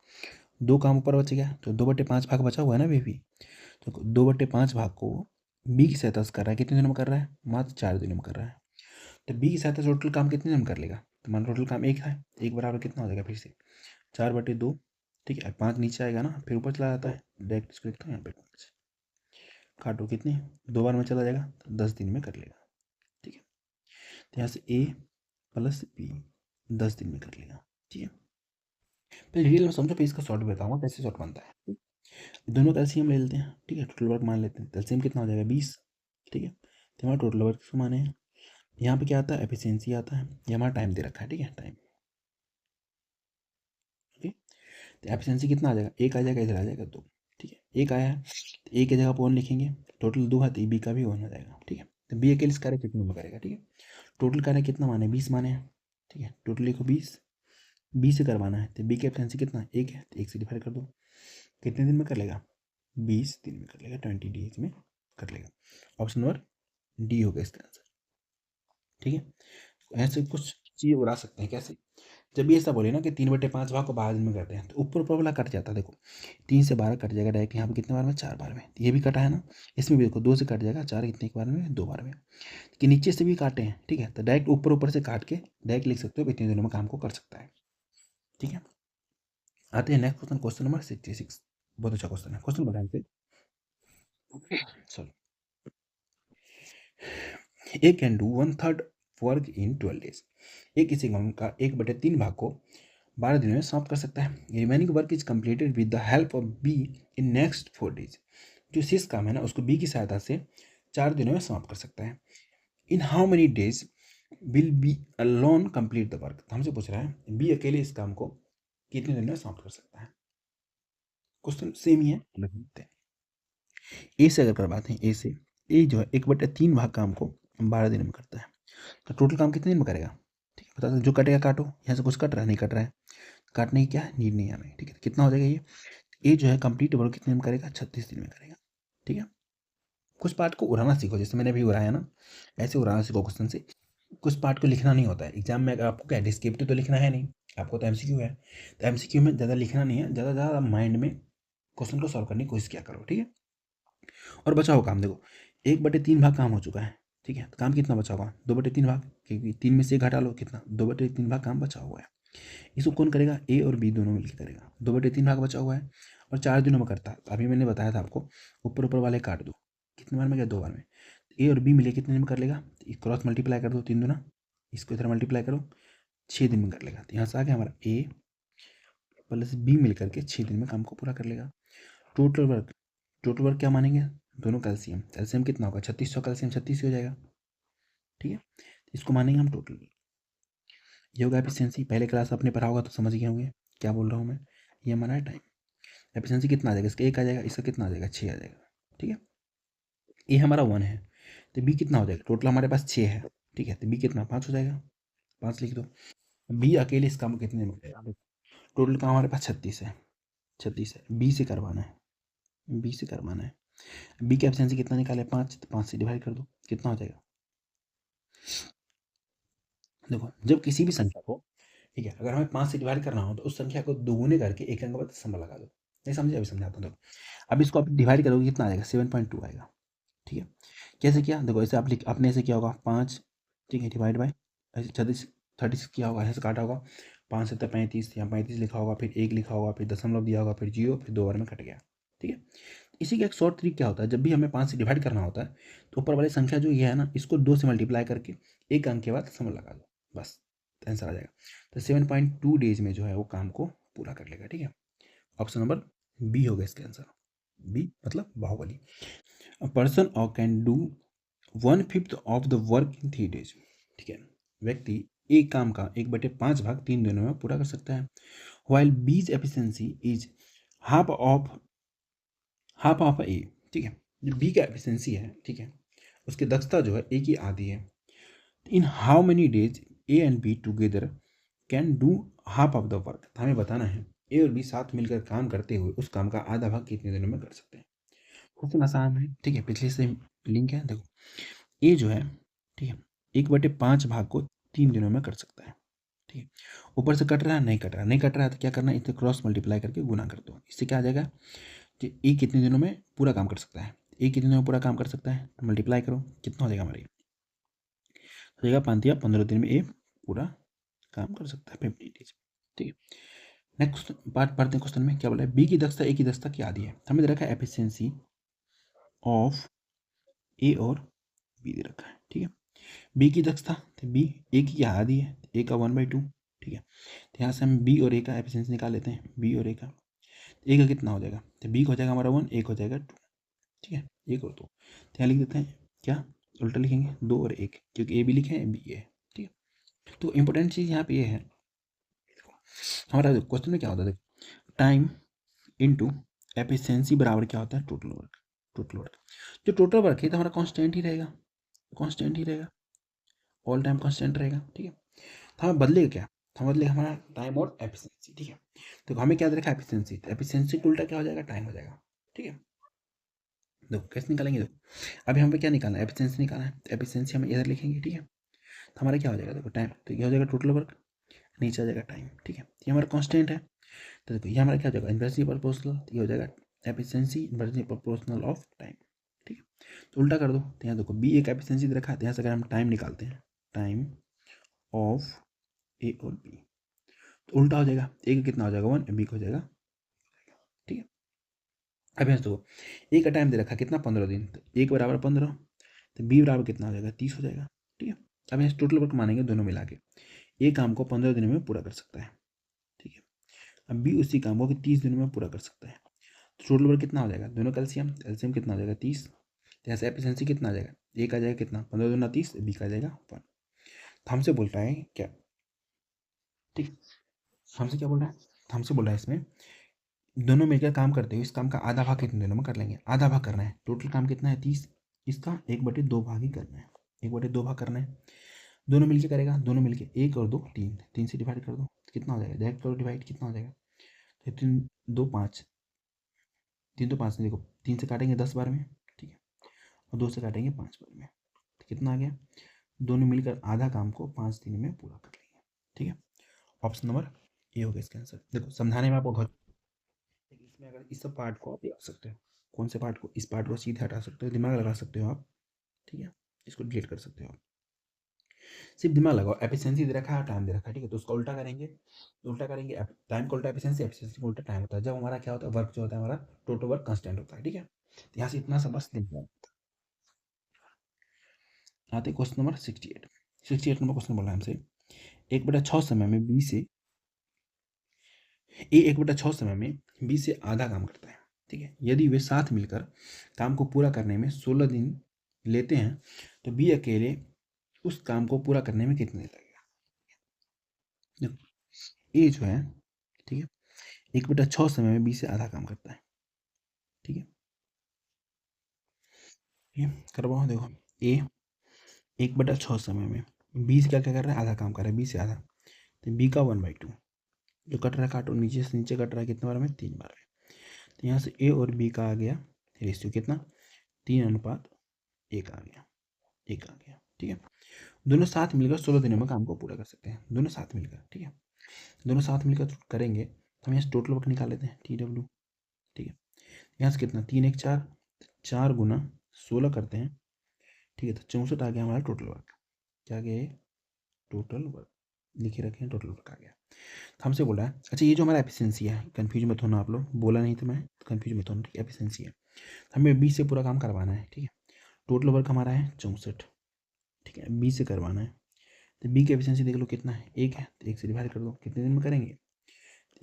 2 काम ऊपर बच गया, तो 2/5 भाग बचा हुआ है ना बेबी, तो 2/5 भाग को बी की सहायता से कर रहा है, कितने दिनों में कर रहा है, मात्र 4 दिनों में कर रहा है, तो बी की सहायता से टोटल काम कितने दिन में कर लेगा, तो मान टोटल काम 1 है, 1 बराबर कितना हो जाएगा फिर से 4/2। ठीक है, 5 नीचे आएगा ना, फिर ऊपर चला जाता है, डायरेक्ट इसको लिखता हूँ यहाँ पे, काटो कितने 2 बार में चला जाएगा, तो 10 दिन में कर लेगा। ठीक है, तो यहाँ से ए + बी 10 दिन में कर लेगा। ठीक है, पहले डिटेल में समझो, फिर इसका शॉर्ट भी बताऊंगा कैसे शॉर्ट बनता है। ठीक? दोनों का एलसीएम ले लेते हैं। ठीक है, टोटल वर्क मान लेते हैं, एलसीएम कितना हो जाएगा 20। ठीक है, तो हमारा टोटल वर्क किसको माने हैं, यहाँ पे क्या आता है एफिशिएंसी आता है, ये हमारा टाइम दे रखा है। ठीक है, टाइम। ओके, तो एफिशिएंसी कितना आ जाएगा, एक आ जाएगा, इधर आ जाएगा 2। ठीक है, एक आया है तो एक की जगह पर 1 लिखेंगे, टोटल 2 है तो बी का भी 1 हो जाएगा। ठीक है, तो बी अकेले इस कार्य कितने में करेगा। ठीक है, टोटल कार्य कितना माने 20 माने हैं। ठीक है, टोटल लिखो 20, 20 से करवाना है, तो बी की एफिशिएंसी कितना है 1 है, तो 1 से डिवाइड कर दो, कितने दिन में कर लेगा 20 दिन में कर लेगा, 20 डेज में कर लेगा। ऑप्शन नंबर डी होगा इसका आंसर। ठीक है, ऐसे कुछ चीज़ उड़ा सकते हैं कैसे, जब भी ऐसा बोले ना कि 3/5 भाग को 12 दिन में करते हैं, तो ऊपर ऊपर वाला कट जाता है। देखो 3 से 12 कट जाएगा डायरेक्ट, यहाँ पे कितने बार में 4 बार में, तो ये भी कटा है ना, इसमें भी देखो 2 से कट जाएगा, 4 कितने एक बार में 2 बार में, कि नीचे से भी काटे हैं। ठीक है, तो डायरेक्ट ऊपर ऊपर से काट के डायरेक्ट लिख सकते हो, इतने दिनों में काम को कर सकता है। ठीक है, आते हैं नेक्स्ट क्वेश्चन, क्वेश्चन नंबर 66। बहुत अच्छा क्वेश्चन है, क्वेश्चन बताएं से, sorry, A can do 1/3 work in 12 days, एक किसी काम का 1/3 भाग को 12 दिनों में समाप्त कर सकता है। Remaining work is completed with the help of be in next 4 days, जो शेष काम है ना उसको बी की सहायता से 4 दिनों में समाप्त कर सकता है। In how many days will be alone complete the work, हमसे पूछ रहा है बी अकेले इस काम को कितने दिन में समाप्त कर सकता है। क्वेश्चन सेम ही है, लिखते हैं। ए से अगर करवाते हैं, ए से, ए जो है 1/3 भाग काम को 12 दिन में करता है, तो टोटल काम कितने दिन में करेगा? ठीक है, बता दो, जो कटेगा काटो, यहाँ से कुछ कट रहा है, नहीं कट रहा है, काटने की क्या है, नीड नहीं आना है। ठीक है, कितना हो जाएगा ये जो है कंप्लीट वर्क कितने में करेगा? 36 दिन में करेगा। ठीक है, कुछ पार्ट को उड़ाना सीखो, जैसे मैंने अभी उड़ाया ना, ऐसे उड़ाना सीखो क्वेश्चन से। कुछ पार्ट को लिखना नहीं होता है एग्जाम में, अगर आपको क्या डिस्क्रिप्टिव तो लिखना है नहीं, आपको तो एमसीक्यू है, तो एमसीक्यू में ज़्यादा लिखना नहीं है, ज़्यादा माइंड में क्वेश्चन को सॉल्व करने की कोशिश किया करो। ठीक है, और बचा हुआ काम देखो, 1/3 भाग काम हो चुका है। ठीक है, तो काम कितना बचा हुआ? 2/3 भाग, क्योंकि 3 में से 1 घटा लो, कितना? 2/3 भाग काम बचा हुआ है। इसको कौन करेगा? ए और बी दोनों मिलकर करेगा। 2/3 भाग बचा हुआ है और 4 दिनों में करता है। अभी मैंने बताया था आपको, ऊपर ऊपर वाले काट दो, कितने बार में गया? 2 बार में। ए और बी मिले कितने दिन में कर लेगा? क्रॉस मल्टीप्लाई कर दो, 3 दूना, इसको इधर मल्टीप्लाई करो, 6 दिन में कर लेगा। तो यहाँ से आ गया हमारा ए प्लस बी मिल करके 6 दिन में काम को पूरा कर लेगा। टोटल वर्क, टोटल वर्क क्या मानेंगे? दोनों कैल्शियम, कैल्शियम कितना होगा? 3600, कैल्शियम 36 हो जाएगा। ठीक है, इसको मानेंगे हम टोटल। ये होगा एफिशिएंसी। पहले क्लास आपने पढ़ा होगा तो समझ गए होंगे क्या बोल रहा हूँ मैं। ये हमारा है टाइम। एफिशिएंसी कितना आ जाएगा? इसका 1 आ जाएगा, इसका कितना आ जाएगा? 6 आ जाएगा। ठीक है, ए हमारा 1 है, तो बी कितना हो जाएगा? टोटल हमारे पास 6 है। ठीक है, तो बी कितना? 5 हो जाएगा, 5 लिख दो। बी अकेले इस काम कितने में करेगा? टोटल काम हमारे पास 36 है, 36 है, बी से करवाना है, बी से करवाना है। बी की एफिशिएंसी कितना निकाले? 5, तो 5 से डिवाइड कर दो, कितना हो जाएगा? देखो, जब किसी भी संख्या को, ठीक है, अगर हमें 5 से डिवाइड करना हो तो उस संख्या को दोगुने करके एक अंक बाद दशमलव लगा दो। नहीं समझे? अभी समझाता हूँ। देखो, अब इसको आप डिवाइड करोगे, कितना आ जाएगा? 7.2 आएगा। ठीक है, कैसे किया? देखो, ऐसे आपने ऐसे किया होगा 5, ठीक है, डिवाइड बाय ऐसे 36 किया होगा, ऐसे काटा होगा, 5 7 35, यहाँ 35 लिखा होगा, फिर 1 लिखा होगा, फिर दशमलव दिया होगा, फिर 0, फिर 2 बार में कट गया। ठीक है, इसी का एक शॉर्ट ट्रिक क्या होता है, जब भी हमें 5 से डिवाइड करना होता है तो ऊपर वाली संख्या जो ये है ना, इसको 2 से मल्टीप्लाई करके एक अंक के बाद दशमलव लगा दो, बस आंसर आ जाएगा। तो 7.2 डेज में जो है वो काम को पूरा कर लेगा। ठीक है, ऑप्शन नंबर बी होगा इसका आंसर, बी मतलब बाहुबली। अ पर्सन और can do 1/5 of the work in 3 days. ठीक है, व्यक्ति एक काम का 1/5 भाग 3 दिनों में पूरा कर सकता है। वाइल बीज एफिशिएंसी इज हाफ ऑफ ए। ठीक है, जो बी का एफिशिएंसी है, ठीक है, उसकी दक्षता जो है ए की आधी है। In how many days A and B together can do half of the work. हमें बताना है ए और बी साथ मिलकर काम करते हुए उस काम का आधा भाग कितने दिनों में कर सकते हैं। क्वेश्चन आसान है। ठीक है, पिछले से लिंक है, देखो, ए जो है, ठीक है, 1/5 भाग को 3 दिनों में कर सकता है। ठीक है, ऊपर से कट रहा है, नहीं कट रहा, नहीं कट रहा है तो क्या करना है? इसे क्रॉस मल्टीप्लाई करके गुना कर दो। इससे क्या आ जाएगा कि ए कितने दिनों में पूरा काम कर सकता है? ए कितने दिनों में पूरा काम कर सकता है? तो मल्टीप्लाई करो, कितना हो जाएगा हमारे? हो जाएगा 5 या 15 दिन में ए पूरा काम कर सकता है, 50 डेज। ठीक है, नेक्स्ट पार्ट पढ़ते हैं। क्वेश्चन में क्या बोला है? बी की दक्षता ए की दक्षता की आधी है। हमें दे रखा है एफिशिएंसी ऑफ ए और बी दे रखा है। ठीक है, बी की दक्षता, तो बी ए की आधी है, ए का 1/2। ठीक है, तो यहाँ से हम बी और ए का एफिशिएंसी निकाल लेते हैं। बी और ए का कितना हो जाएगा? तो बी का हो जाएगा हमारा 1, ए का हो जाएगा 2। ठीक है, 1 और 2, तो यहाँ लिख देते हैं क्या? उल्टा लिखेंगे, 2 और 1, क्योंकि ए भी लिखे हैं, बी ए। ठीक है, तो इंपॉर्टेंट चीज़ यहाँ पे ये है, हमारा क्वेश्चन में क्या होता है, टाइम इनटू एफिशिएंसी बराबर क्या होता है? Total work. टोटल वर्क, जो टोटल वर्क है तो हमारा कांस्टेंट ही रहेगा, कांस्टेंट ही रहेगा, ऑल टाइम कांस्टेंट रहेगा। ठीक है, तो हमें बदलेगा क्या? तो हमें बदलेगा हमारा टाइम और एफिशिएंसी। ठीक है, तो हमें क्या दे रखा है? एफिशिएंसी, तो एफिशिएंसी का उल्टा क्या हो जाएगा? टाइम हो जाएगा। ठीक है, देखो कैसे निकालेंगे। देखो, अभी हमें क्या निकालना है? एफिशिएंसी निकालना है, तो एफिशिएंसी हम इधर लिखेंगे। ठीक है, तो हमारा क्या हो जाएगा? देखो, टाइम, तो ये हो जाएगा टोटल वर्क, नीचे आ जाएगा टाइम। ठीक है, ये हमारा कांस्टेंट है, तो देखो ये हमारा क्या हो जाएगा? इन्वर्सली प्रोपोर्शनल, ये हो जाएगा efficiency inversely proportional of time. ठीक है, तो उल्टा कर दो, तो यहाँ देखो बी एक एफिशिएंसी दे रखा है, तो यहाँ से अगर हम टाइम निकालते हैं, टाइम ऑफ ए और बी, तो उल्टा हो जाएगा, ए का कितना हो जाएगा? 1, बी का हो जाएगा। ठीक है, अब यहाँ देखो ए का टाइम दे रखा है कितना? 15 दिन, तो 1 बराबर 15, तो बी बराबर कितना हो जाएगा? 30 हो जाएगा। ठीक है, अब यहाँ टोटल वर्क मानेंगे दोनों मिला के, ए काम को 15 दिन में पूरा कर सकता है। ठीक है, अब बी उसी काम को 30 दिनों में पूरा कर सकता है, तो टोटल वर्क कितना हो जाएगा? दोनों कैल्शियम, एलसीएम कितना हो जाएगा? 30। तो यहाँ से एफिशिएंसी कितना आ जाएगा? ए का जाएगा कितना? 15 दूना 30, बी का जाएगा 1। तो हमसे बोल रहा है क्या? ठीक, हमसे क्या बोल रहा है? हमसे बोल रहा है इसमें दोनों मिलकर काम करते हुए इस काम का आधा भाग कितने दिनों में कर लेंगे? आधा भाग करना है। टोटल काम कितना है? 30। इसका 1/2 भाग ही करना है, 1/2 भाग करना है। दोनों मिलके करेगा, दोनों मिलके 1 और 2 3, 3 से डिवाइड कर दो, कितना हो जाएगा? डायरेक्ट करो डिवाइड, कितना हो जाएगा? तो 3 2 5, 3 तो 5 नहीं, देखो 3 से काटेंगे 10 बार में, ठीक है, और 2 से काटेंगे 5 बार में, तो कितना आ गया? दोनों मिलकर आधा काम को 5 दिन में पूरा कर लेंगे, ठीक है। ऑप्शन नंबर ए हो गया इसका आंसर। देखो समझाने में आपको बहुत, इसमें अगर इस सब पार्ट को आप लगा सकते हो, कौन से पार्ट को? इस पार्ट को सीधे हटा सकते हो, दिमाग लगा सकते हो आप, ठीक है, इसको डिलीट कर सकते हो आप, सिर्फ दिमाग लगाओ। एफिशिएंसी दे रखा है, टाइम दे रखा है, ठीक है, तो उसका उल्टा करेंगे, तो उल्टा करेंगे, टाइम का उल्टा एफिशिएंसी, एफिशिएंसी का उल्टा टाइम होता है। जब हमारा क्या होता है, वर्क जो होता है हमारा टोटल वर्क कांस्टेंट होता है, ठीक है। तो यहाँ से इतना सा बस लिख लो। आते क्वेश्चन नंबर 68। 68 नंबर क्वेश्चन बोला हमसे, 1/6 समय में बी से ए 1/6 समय में बी से आधा काम करता है, ठीक है। यदि वे साथ मिलकर काम को पूरा करने में 16 दिन लेते हैं, तो बी अकेले उस काम को पूरा करने में कितने दिन लगेगा? देखो ए जो है, ठीक है, 1/6 समय में बी से आधा काम करता है, ठीक है, ये करवाओ। देखो ए 1/6 समय में बी से क्या क्या कर रहा है? आधा काम कर रहा है, बी से आधा, तो बी का 1/2 जो कट रहा है, काटो, नीचे से नीचे कट रहा है, कितने बार में? 3 बार में। तो यहाँ से ए और बी का आ गया रेशियो कितना? 3:1 आ गया, 1 आ गया, ठीक है। दोनों साथ मिलकर 16 दिनों में काम को पूरा कर सकते हैं, दोनों साथ मिलकर, ठीक है। दोनों साथ मिलकर करेंगे तो हम यहाँ से टोटल वर्क निकाल लेते हैं, TW, ठीक है। यहाँ से कितना? 3 1 4, 4 गुना 16 करते हैं, ठीक है, तो 64 आ गया हमारा टोटल वर्क। क्या गया? टोटल वर्क लिखे रखे हैं, टोटल वर्क आ गया। तो हमसे बोल रहा है, अच्छा ये जो हमारा एफिशिएंसी है, कंफ्यूज मत होना आप लोग, बोला नहीं तो मैं, कंफ्यूज मत होना, ठीक है, एफिशिएंसी है, हमें 20 से पूरा काम करवाना है, ठीक है। टोटल वर्क हमारा है 64, ठीक है, 20 से करवाना है, तो बी की एफिशिएंसी देख लो कितना है? 1 है, तो 1 से डिवाइड कर दो, कितने दिन में करेंगे?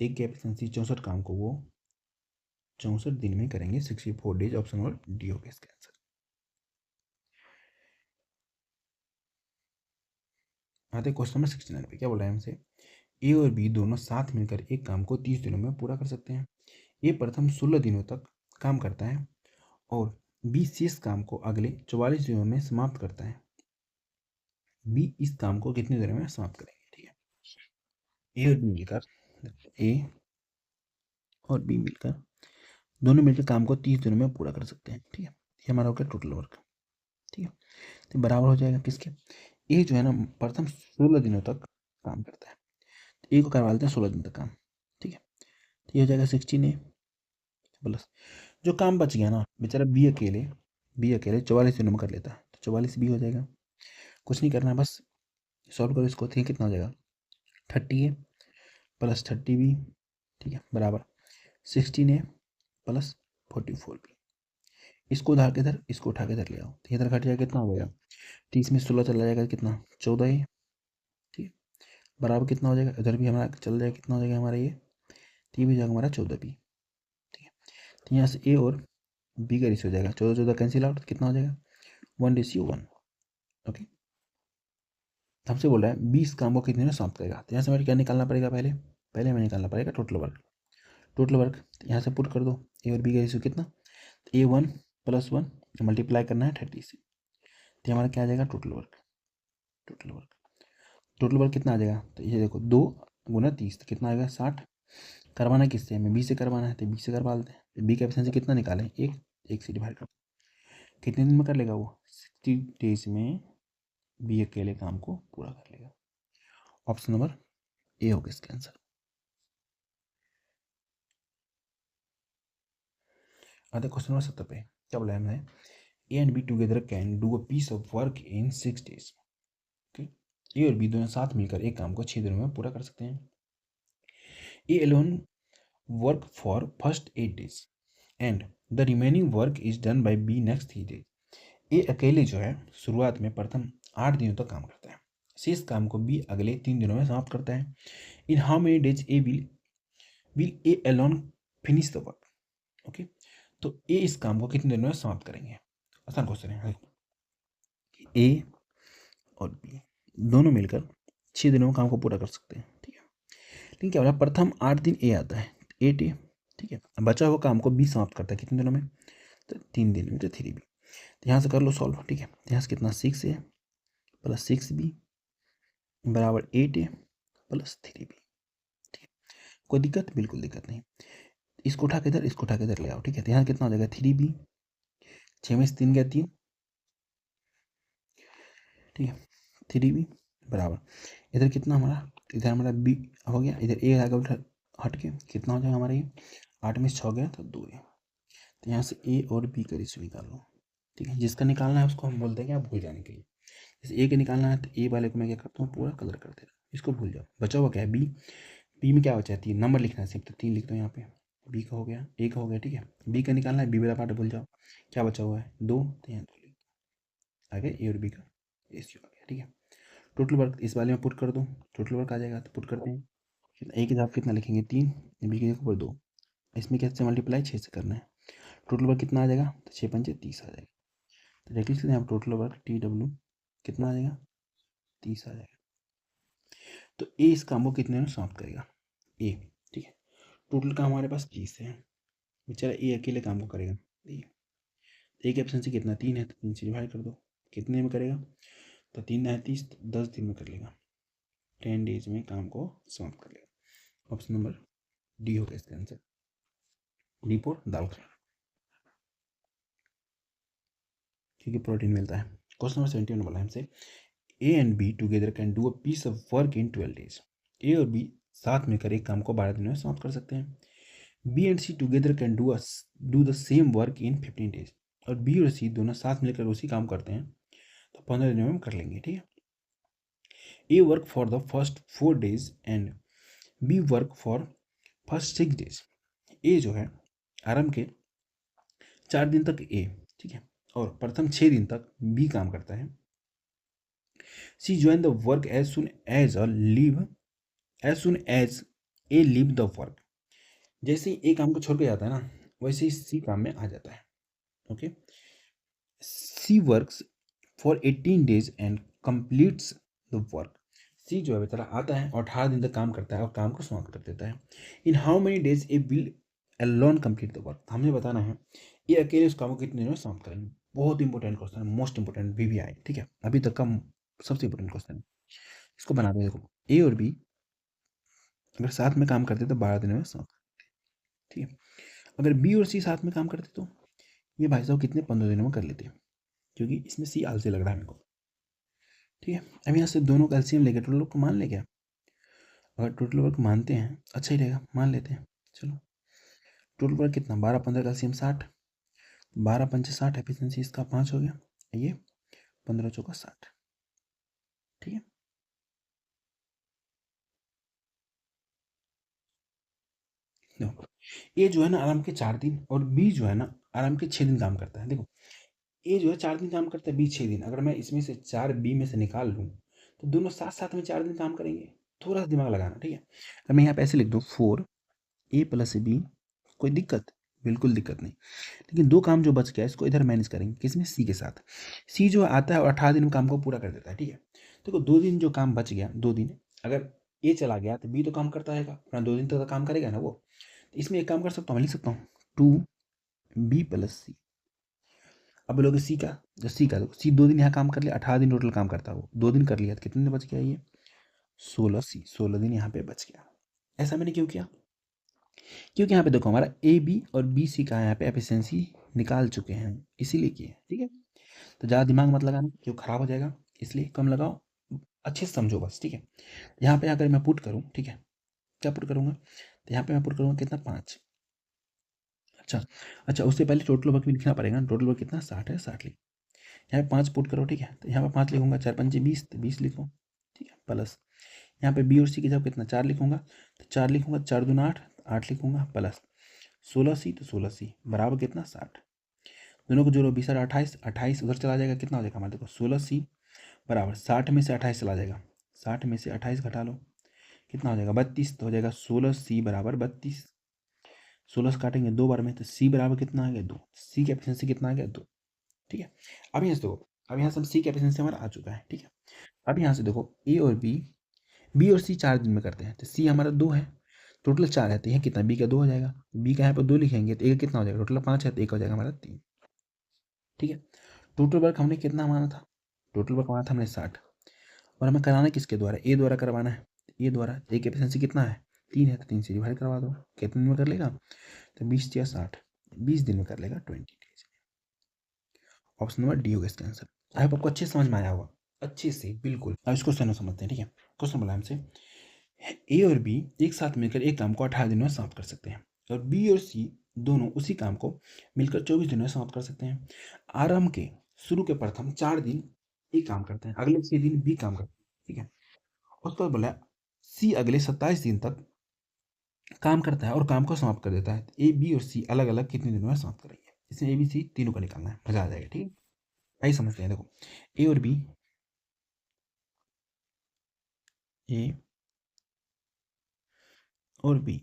1 की एफिशिएंसी 64 काम को वो 64 दिन में करेंगे, 64 डेज। ऑप्शन नंबर डी हो गया इसका आंसर। आते क्वेश्चन नंबर 69 पे, क्या बोल रहा है हमसे, ए और बी दोनों साथ मिलकर एक काम को 30 दिनों में पूरा कर सकते हैं। ए प्रथम 16 दिनों तक काम करता है और बी शेष काम को अगले 44 दिनों में समाप्त करता है। बी इस काम को कितने दिनों में समाप्त करेंगे? ठीक है, ए और बी मिलकर, ए और बी मिलकर दोनों मिलकर काम को 30 दिनों में पूरा कर सकते हैं, ठीक है। ये हमारा हो गया टोटल वर्क, ठीक है, तो बराबर हो जाएगा किसके? ए जो है ना प्रथम 16 दिनों तक काम करता है, तो ए को करवा लेते हैं 16 दिन तक काम, ठीक है, तो ये हो जाएगा 16 ए प्लस जो काम बच गया ना बेचारा बी अकेले 44 दिनों में कर लेता है, तो 44 बी हो जाएगा। कुछ नहीं करना है, बस सॉल्व करो इसको, ठीक, कितना हो जाएगा? 30 ए प्लस 30 बी, ठीक है, बराबर 16 ए प्लस 44 बी। इसको उधार के इधर, इसको उठा के इधर ले आओ, तो इधर घट जाएगा, कितना हो जाएगा? 30 में 16 चला जाएगा, कितना? 14 ए, ठीक है, बराबर कितना हो जाएगा? इधर भी हमारा चल जाएगा, कितना हो जाएगा हमारा ये? तो ये भी हो जाएगा हमारा 14 बी, ठीक है। तो यहाँ से ए और बी का रेशियो हो जाएगा, 14 14 कैंसिल आउट, कितना हो जाएगा? 1:1, ओके। हमसे बोल रहा है 20 काम को कितने में समाप्त करेगा, तो यहाँ से हमें क्या निकालना पड़ेगा? पहले पहले हमें निकालना पड़ेगा टोटल वर्क, टोटल वर्क यहाँ से पुट कर दो, ए और बी का रेशियो कितना? A1 + 1 मल्टीप्लाई करना है 30 से, तो हमारा क्या आ जाएगा? Total work, total work, total work कितना आ जाएगा? तो ये देखो 2 गुना 30, तो कितना आएगा? 60। करवाना किससे? हमें बी से करवाना है, तो बी से करवा लेते हैं। बी का एफिशिएंसी कितना निकालें? 1, 1 से डिवाइड कर, कितने दिन में कर लेगा वो? 60 डेज में बी अकेले काम को पूरा कर लेगा। ऑप्शन नंबर ए होगा इसका आंसर। आते क्वेश्चन नंबर 70 पे, क्या बोला है हमने? A and B together can do a piece of work in 6 days. A और बी दोनों साथ मिलकर एक काम को 6 दिनों में पूरा कर सकते हैं। A alone work for first 8 days and the remaining work is done by B next 3 days। A अकेले जो है शुरुआत में प्रथम 8 दिनों तक काम करता है, शेष काम को बी अगले 3 दिनों में समाप्त करता है। In how many days A will A alone finish the work, okay. तो ए इस काम को कितने दिनों में समाप्त करेंगे? आसान क्वेश्चन है। ए और बी दोनों मिलकर 6 दिनों में काम को पूरा कर सकते हैं, ठीक है। लेकिन क्या हो रहा है, प्रथम 8 दिन ए आता है, 8 ए, ठीक है। अब बचा हुआ काम को बी समाप्त करता है कितने दिनों में, तो 3 दिन में, तो 3b। तो यहाँ से कर लो सॉल्व, ठीक है। तो यहाँ से कितना 6a प्लस 6b बराबर 8a प्लस 3b। ठीक है, कोई दिक्कत, बिल्कुल दिक्कत नहीं। इसको उठा के इधर, इसको उठा के इधर ले आओ, ठीक है। तो यहाँ कितना हो जाएगा 3b, 6 में से 3 गया 3, ठीक है। 3b बराबर इधर कितना हमारा, इधर हमारा b हो गया, इधर a आगे उठा हट के कितना हो जाएगा हमारा ये 8 में से 6 गया तो 2 है। तो यहाँ से a और b का रेशियो निकाल लो, ठीक है। जिसका निकालना है उसको हम बोलते हैं कि आप भूल जाने के लिए। जैसे ए का निकालना है तो ए वाले को मैं क्या करता हूँ, पूरा कलर कर देता हूँ, इसको भूल जाओ। बचा हुआ क्या है बी, बी में क्या बचा है 3, नंबर लिखना है सिर्फ, तो 3 लिख दो यहाँ पे। बी का हो गया, ए का हो गया, ठीक है। बी का निकालना है, बी वाला पार्ट भूल जाओ। क्या बचा हुआ है 2, तो यहाँ 2 लिख दो, आ गया ए और बी का रेशियो आ गया, ठीक है। टोटल वर्क इस वाले में पुट कर दो, टोटल वर्क आ जाएगा, तो पुट करते हैं। ए की जगह कितना लिखेंगे 3, बी की जगह पर 2, इसमें कैसे मल्टीप्लाई 6 से करना है। टोटल वर्क कितना आ जाएगा, तो 6 पंचे 30 आ जाएगा। तो देख लीजिए यहाँ टोटल वर्क टी डब्ल्यू कितना आ जाएगा, 30 आ जाएगा। तो ए इस काम को कितने में समाप्त करेगा, ए, ठीक है। टोटल काम हमारे पास 30 है, बेचारा ए अकेले काम को करेगा। ए की एफिशिएंसी कितना 3 है, तो 3 से डिवाइड कर दो, कितने में करेगा, तो 3 है 30, 10 दिन में कर लेगा, 10 डेज में काम को समाप्त कर लेगा। ऑप्शन नंबर डी होगा इसका आंसर, डी फॉर दाल, क्योंकि प्रोटीन मिलता है। क्वेश्चन नंबर 71 बोला हमसे, A and B together can do a piece of work in 12 days. A और बी साथ मिलकर एक काम को 12 दिनों में समाप्त कर सकते हैं। B and C together can do the same work in 15 days. और बी और सी दोनों साथ मिलकर उसी काम करते हैं तो 15 दिनों में हम कर लेंगे, ठीक है। A work for the first 4 days and B work for first 6 days. A जो है आरंभ के 4 दिन तक ए, ठीक है, और प्रथम 6 दिन तक बी काम करता है। C join the work as soon as A leave as soon as A leave the work. जैसे ही ए काम को छोड़ के जाता है ना, वैसे ही सी काम में आ जाता है, okay. C works for 18 days and completes the work. C जो है बेचारा आता है और 18 दिन तक काम करता है और काम को समाप्त कर देता है। In how many days A will alone complete the work. हमें बताना है ये अकेले उस काम को कितने दिन में समाप्त करेंगे। बहुत इंपॉर्टेंट क्वेश्चन है, मोस्ट इंपॉर्टेंट वीवीआई, ठीक है, अभी तक का सबसे इंपॉर्टेंट क्वेश्चन है। इसको बना दो, देखो ए और बी अगर साथ में काम करते तो 12 दिनों में समाप्त, ठीक है। अगर बी और सी साथ में काम करते तो ये भाई साहब कितने 15 दिनों में कर लेते, क्योंकि इसमें सी आलसी लग रहा है मेरे को, ठीक है। अब यहाँ से दोनों का एलसीएम लेके टोटल वर्क को मान ले क्या, अगर टोटल वर्क मानते हैं अच्छा ही रहेगा, मान लेते हैं, चलो। टोटल वर्क कितना 12 15 का एलसीएम 60, 12 पंचे 60, एफिशिएंसी इसका 5 हो गया, ये 15 चौका 60, ठीक है। देखो ए जो है ना आराम के 4 दिन और बी जो है ना आराम के 6 दिन काम करता है। देखो ए जो है 4 दिन काम करता है, बी 6 दिन। अगर मैं इसमें से 4 बी में से निकाल लूँ तो दोनों साथ साथ में 4 दिन काम करेंगे। थोड़ा सा दिमाग लगाना, ठीक है। अब मैं यहाँ पे ऐसे लिख दूँ 4 ए प्लस बी, कोई दिक्कत, बिल्कुल दिक्कत नहीं। लेकिन दो काम जो बच गया इसको इधर मैनेज करेंगे, किसमें, सी के साथ। सी जो आता है और 18 दिन में काम को पूरा कर देता है, ठीक है। देखो 2 दिन जो काम बच गया, 2 दिन अगर ए चला गया तो बी तो काम करता रहेगा अपना, 2 दिन तक तो काम करेगा ना वो। इसमें एक काम कर सकता हूँ, मैं लिख सकता हूँ 2b प्लस सी। अब बोलोगे सी का, जो सी का, सी 2 दिन यहाँ काम कर लिया, 18 दिन टोटल काम करता है वो, 2 दिन कर लिया तो कितने दिन बच गया ये 16, सी 16 दिन यहाँ पे बच गया। ऐसा मैंने क्यों किया, क्योंकि यहाँ पे देखो हमारा ए बी और बी सी का यहाँ पे एफिशिएंसी निकाल चुके हैं, इसीलिए किए, ठीक है। तो ज़्यादा दिमाग मत लगाना, क्यों खराब हो जाएगा, इसलिए कम लगाओ, अच्छे से समझो बस, ठीक है। यहाँ पे अगर मैं पुट करूँ, ठीक है, क्या पुट करूँगा, तो यहाँ पे मैं पुट करूँगा कितना 5। अच्छा अच्छा, उससे पहले टोटल वर्क भी लिखना पड़ेगा ना, टोटल वर्क कितना 60 है, 60 लिख, यहाँ पे 5 पुट करो, ठीक है। तो यहाँ पे 5 लिखूंगा, 4 पंचे 20, तो 20 लिखो, ठीक है, प्लस यहाँ पे बी और सी की जगह कितना 4 लिखूंगा, तो 4 लिखूंगा, 4 दूना 8, 8 लिखूंगा, प्लस 16 सी, तो 16 सी बराबर कितना 60। दोनों को जोड़ो 20 और 28, 28 उधर चला जाएगा, कितना हो जाएगा हमारे, देखो 16 सी बराबर 60 में से 28 चला जाएगा, 60 में से 28 घटा लो, कितना हो जाएगा 32, तो हो जाएगा 16 सी बराबर 32। 16 से काटेंगे 2 बार में, तो सी बराबर कितना आ गया 2, सी की एफिशिएंसी कितना आ गया 2, ठीक है। अब यहाँ से देखो, अब यहाँ से हम सी की एफिशिएंसी हमारा आ चुका है, ठीक है। अब यहाँ से देखो ए और बी, बी और सी 4 दिन में करते हैं, तो सी हमारा 2 है, टोटल 4 है तो यहाँ कितना बी का 2 हो जाएगा, बी का यहाँ पर 2 लिखेंगे तो ए का कितना हो जाएगा, टोटल 5 है तो एक हो जाएगा हमारा 3। ठीक है, टोटल वर्क हमने कितना माना था, टोटल वर्क माना था हमने 60, और हमें कराना किसके द्वारा, ए द्वारा करवाना है, ए द्वारा। ए की एफिशिएंसी कितना है 3 है तो 3 से डिवाइड करवा दो, कितने दिन में कर लेगा, तो 20 या 60, 20 दिन में कर लेगा 20 डेज। ऑप्शन नंबर डी होगा इसका आंसर। आई होप आपको अच्छे समझ में आया होगा, अच्छे से बिल्कुल। अब इसको क्वेश्चन समझते हैं। ठीक है, क्वेश्चन बोला हमसे ए और बी एक साथ मिलकर एक काम को 18 दिन में समाप्त कर सकते हैं, और बी और सी दोनों उसी काम को मिलकर 24 दिन में समाप्त कर सकते हैं। आरंभ के शुरू के प्रथम 4 दिन ए काम करते हैं, अगले 6 दिन बी काम करते हैं। ठीक है, उसके बाद बोला सी अगले 27 दिन तक काम करता है और काम को समाप्त कर देता है। ए बी और सी अलग अलग कितने दिनों में समाप्त करेंगे, इसमें ए बी सी तीनों को निकालना है, मजा आ जाएगा। ठीक है, आइए समझते हैं। देखो ए और बी, ए और बी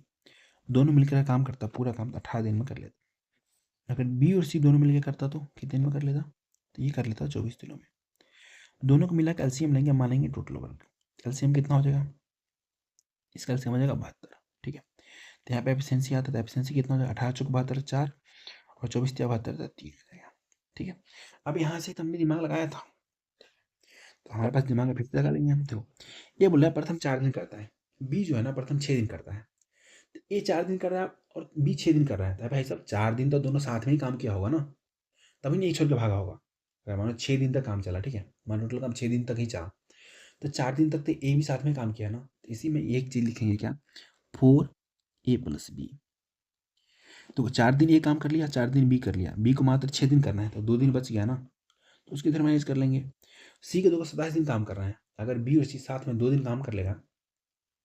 दोनों मिलकर काम करता, पूरा काम 18 दिन में कर लेता। अगर बी और सी दोनों मिलकर करता तो कितने दिन में कर लेता, तो ये कर लेता 24 दिनों में। दोनों को मिलाकर एलसीएम लेंगे, मानेंगे टोटल वर्क। एलसीएम कितना हो जाएगा, इसका एलसीएम हो जाएगा 72। ठीक है, तो यहाँ पे एफिशिएंसी आता है, तो एफिशिएंसी कितना हो जाएगा 18 चौक 72 4, और 24 या 72 3 हो जाएगा। ठीक है, अब यहाँ से हमने दिमाग लगाया था, तो हमारे पास दिमाग में फिर से लगा लेंगे हम। देखो ये बोल रहा है प्रथम 4 दिन करता है, बी जो है ना प्रथम 6 दिन करता है, तो ए 4 दिन कर रहा है और बी 6 दिन कर रहा है, तो भाई साहब 4 दिन तो दोनों साथ में ही काम किया होगा ना, तभी नहीं एक छोड़ के भागा होगा। अगर मानो 6 दिन तक काम चला, ठीक है, मानो टोटल काम 6 दिन तक ही चला, तो 4 दिन तक तो ए भी साथ में काम किया ना, तो इसी में एक चीज लिखेंगे क्या, 4a+b। तो 4 दिन ए काम कर लिया, 4 दिन बी कर लिया, बी को मात्र 6 दिन करना है तो 2 दिन बच गया ना, तो उसकी इधर मैनेज कर लेंगे। सी के 2 27 दिन काम कर रहे हैं, अगर बी और सी साथ में 2 दिन काम कर लेगा,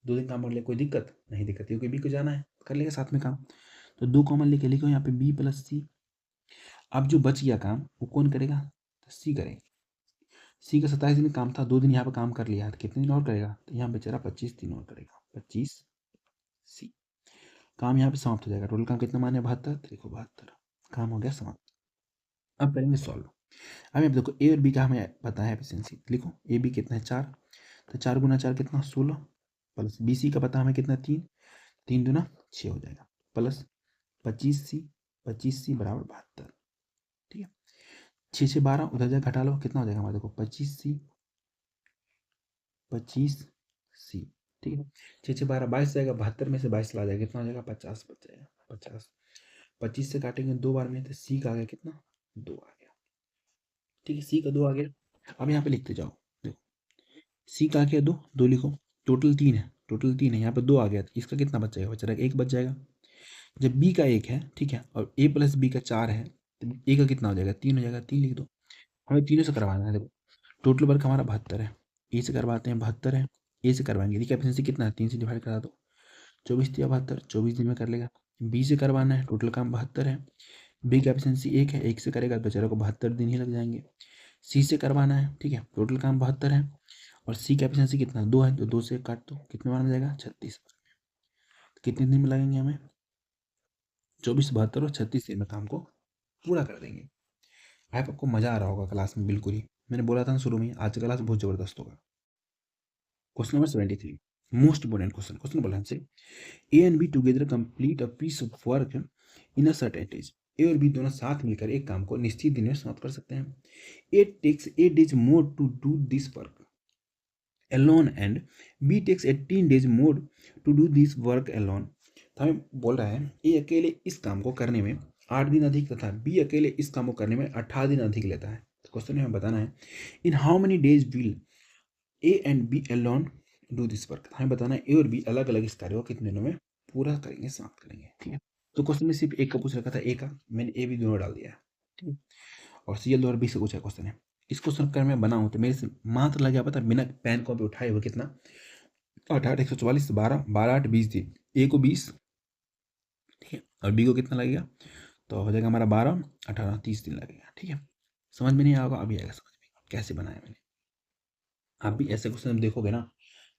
2 दिन काम कर ले, कोई दिक्कत नहीं, दिक्कत क्योंकि बी को जाना है, कर लेगा साथ में काम। तो 2 कॉमन लेके लिखो यहाँ पे b+c। अब जो बच गया काम वो कौन करेगा, तो सी करेगा। सी का 27 दिन काम था, 2 दिन यहाँ पे काम कर लिया, तो कितने दिन और करेगा, तो यहाँ बेचारा 25 दिन और करेगा, 25 सी। काम यहाँ पे समाप्त हो जाएगा। टोटल काम कितना माने 72, देखो 72 काम हो गया समाप्त। अब करेंगे सॉल्व। अब यहाँ देखो ए और बी का हमें पता है एफिशिएंसी, लिखो ए बी कितना है 4, तो 4 गुना 4 कितना 16, प्लस बी सी का पता हमें कितना 3, 3 दूना 6 हो जाएगा, प्लस 25 सी बराबर 72। ठीक है, 6 से 12 उधर जाकर घटा लो, कितना हो जाएगा हमारा, देखो 25 सी। ठीक है, 6 से 12 22 जाएगा, 72 में से 22 चला जाएगा, कितना हो जाएगा 50 बच जाएगा, 50। 25 से काटेंगे 2 बार में, तो सी का आ गया कितना 2 आ गया। ठीक है, सी का 2 आ गया। अब यहाँ पे लिखते जाओ, देखो सी का आ गया 2, 2 लिखो, टोटल 3 है, टोटल 3 है, यहाँ पे 2 आ गया, तो इसका कितना बच जाएगा, बच जाएगा 1 बच जाएगा। जब बी का 1 है, ठीक है, और ए प्लस बी का 4 है, तो ए का कितना हो जाएगा 3 हो जाएगा, 3 लिख दो। हमें तीनों से करवाना है। देखो टोटल वर्क हमारा 72 है, ए से करवाते हैं 72 है, ए से करवाएंगे, देखिए एफिशिएंसी कितना है 3 से डिवाइड करा दो, 24 या 72, 24 दिन में कर लेगा। बी से करवाना है, टोटल काम 72 है, बी की एफिशिएंसी 1 है, 1 से करेगा बेचारे को 72 दिन ही लग जाएंगे। सी से करवाना है, ठीक है, टोटल काम 72 है, और सी की एफिशिएंसी कितना 2 है, तो 2 से काट दो, कितने बार में जाएगा 36। कितने दिन में लगेंगे हमें, 24, 72 और 36 दिन में काम को पूरा कर देंगे। आई होप आपको मजा आ रहा होगा क्लास में, बिल्कुल ही मैंने बोला था ना शुरू में, आज का क्लास बहुत जबरदस्त होगा। Question number 73, most important question. क्वेश्चन बोला हमसे A and B together complete a piece of work in a certain days. A और बी दोनों साथ मिलकर एक काम को निश्चित दिन में समाप्त कर सकते हैं। A takes 8 days more to do this work alone and B takes 18 days more to do this work alone। तो हमें बोल रहा है ए अकेले इस काम को करने में 8 दिन अधिक तथा बी अकेले इस काम को करने में 18 दिन अधिक लेता है। तो क्वेश्चन में हमें बताना है in how many days will A and B alone do this work. हमें बताना है ए और बी अलग अलग इस कार्य को कितने दिनों में पूरा करेंगे, समाप्त करेंगे। ठीक है, तो क्वेश्चन में सिर्फ एक का पूछ रखा था, ए का, मैंने ए बी दोनों डाल दिया है। ठीक है, और सी एल और बी से पूछा क्वेश्चन है। इस क्वेश्चन कर मैं बनाऊं तो मेरे से मात्र लग गया पता, बिना पेन कॉपी उठाए हुए कितना 8 144 12 12 8 20 दिन, ए को 20, ठीक है, और बी को कितना लगेगा, तो हो जाएगा हमारा 12 18 30 दिन लगेगा। ठीक है, समझ में नहीं आएगा, अभी आएगा समझ में कैसे बनाया मैंने। आप भी ऐसे क्वेश्चन देखोगे ना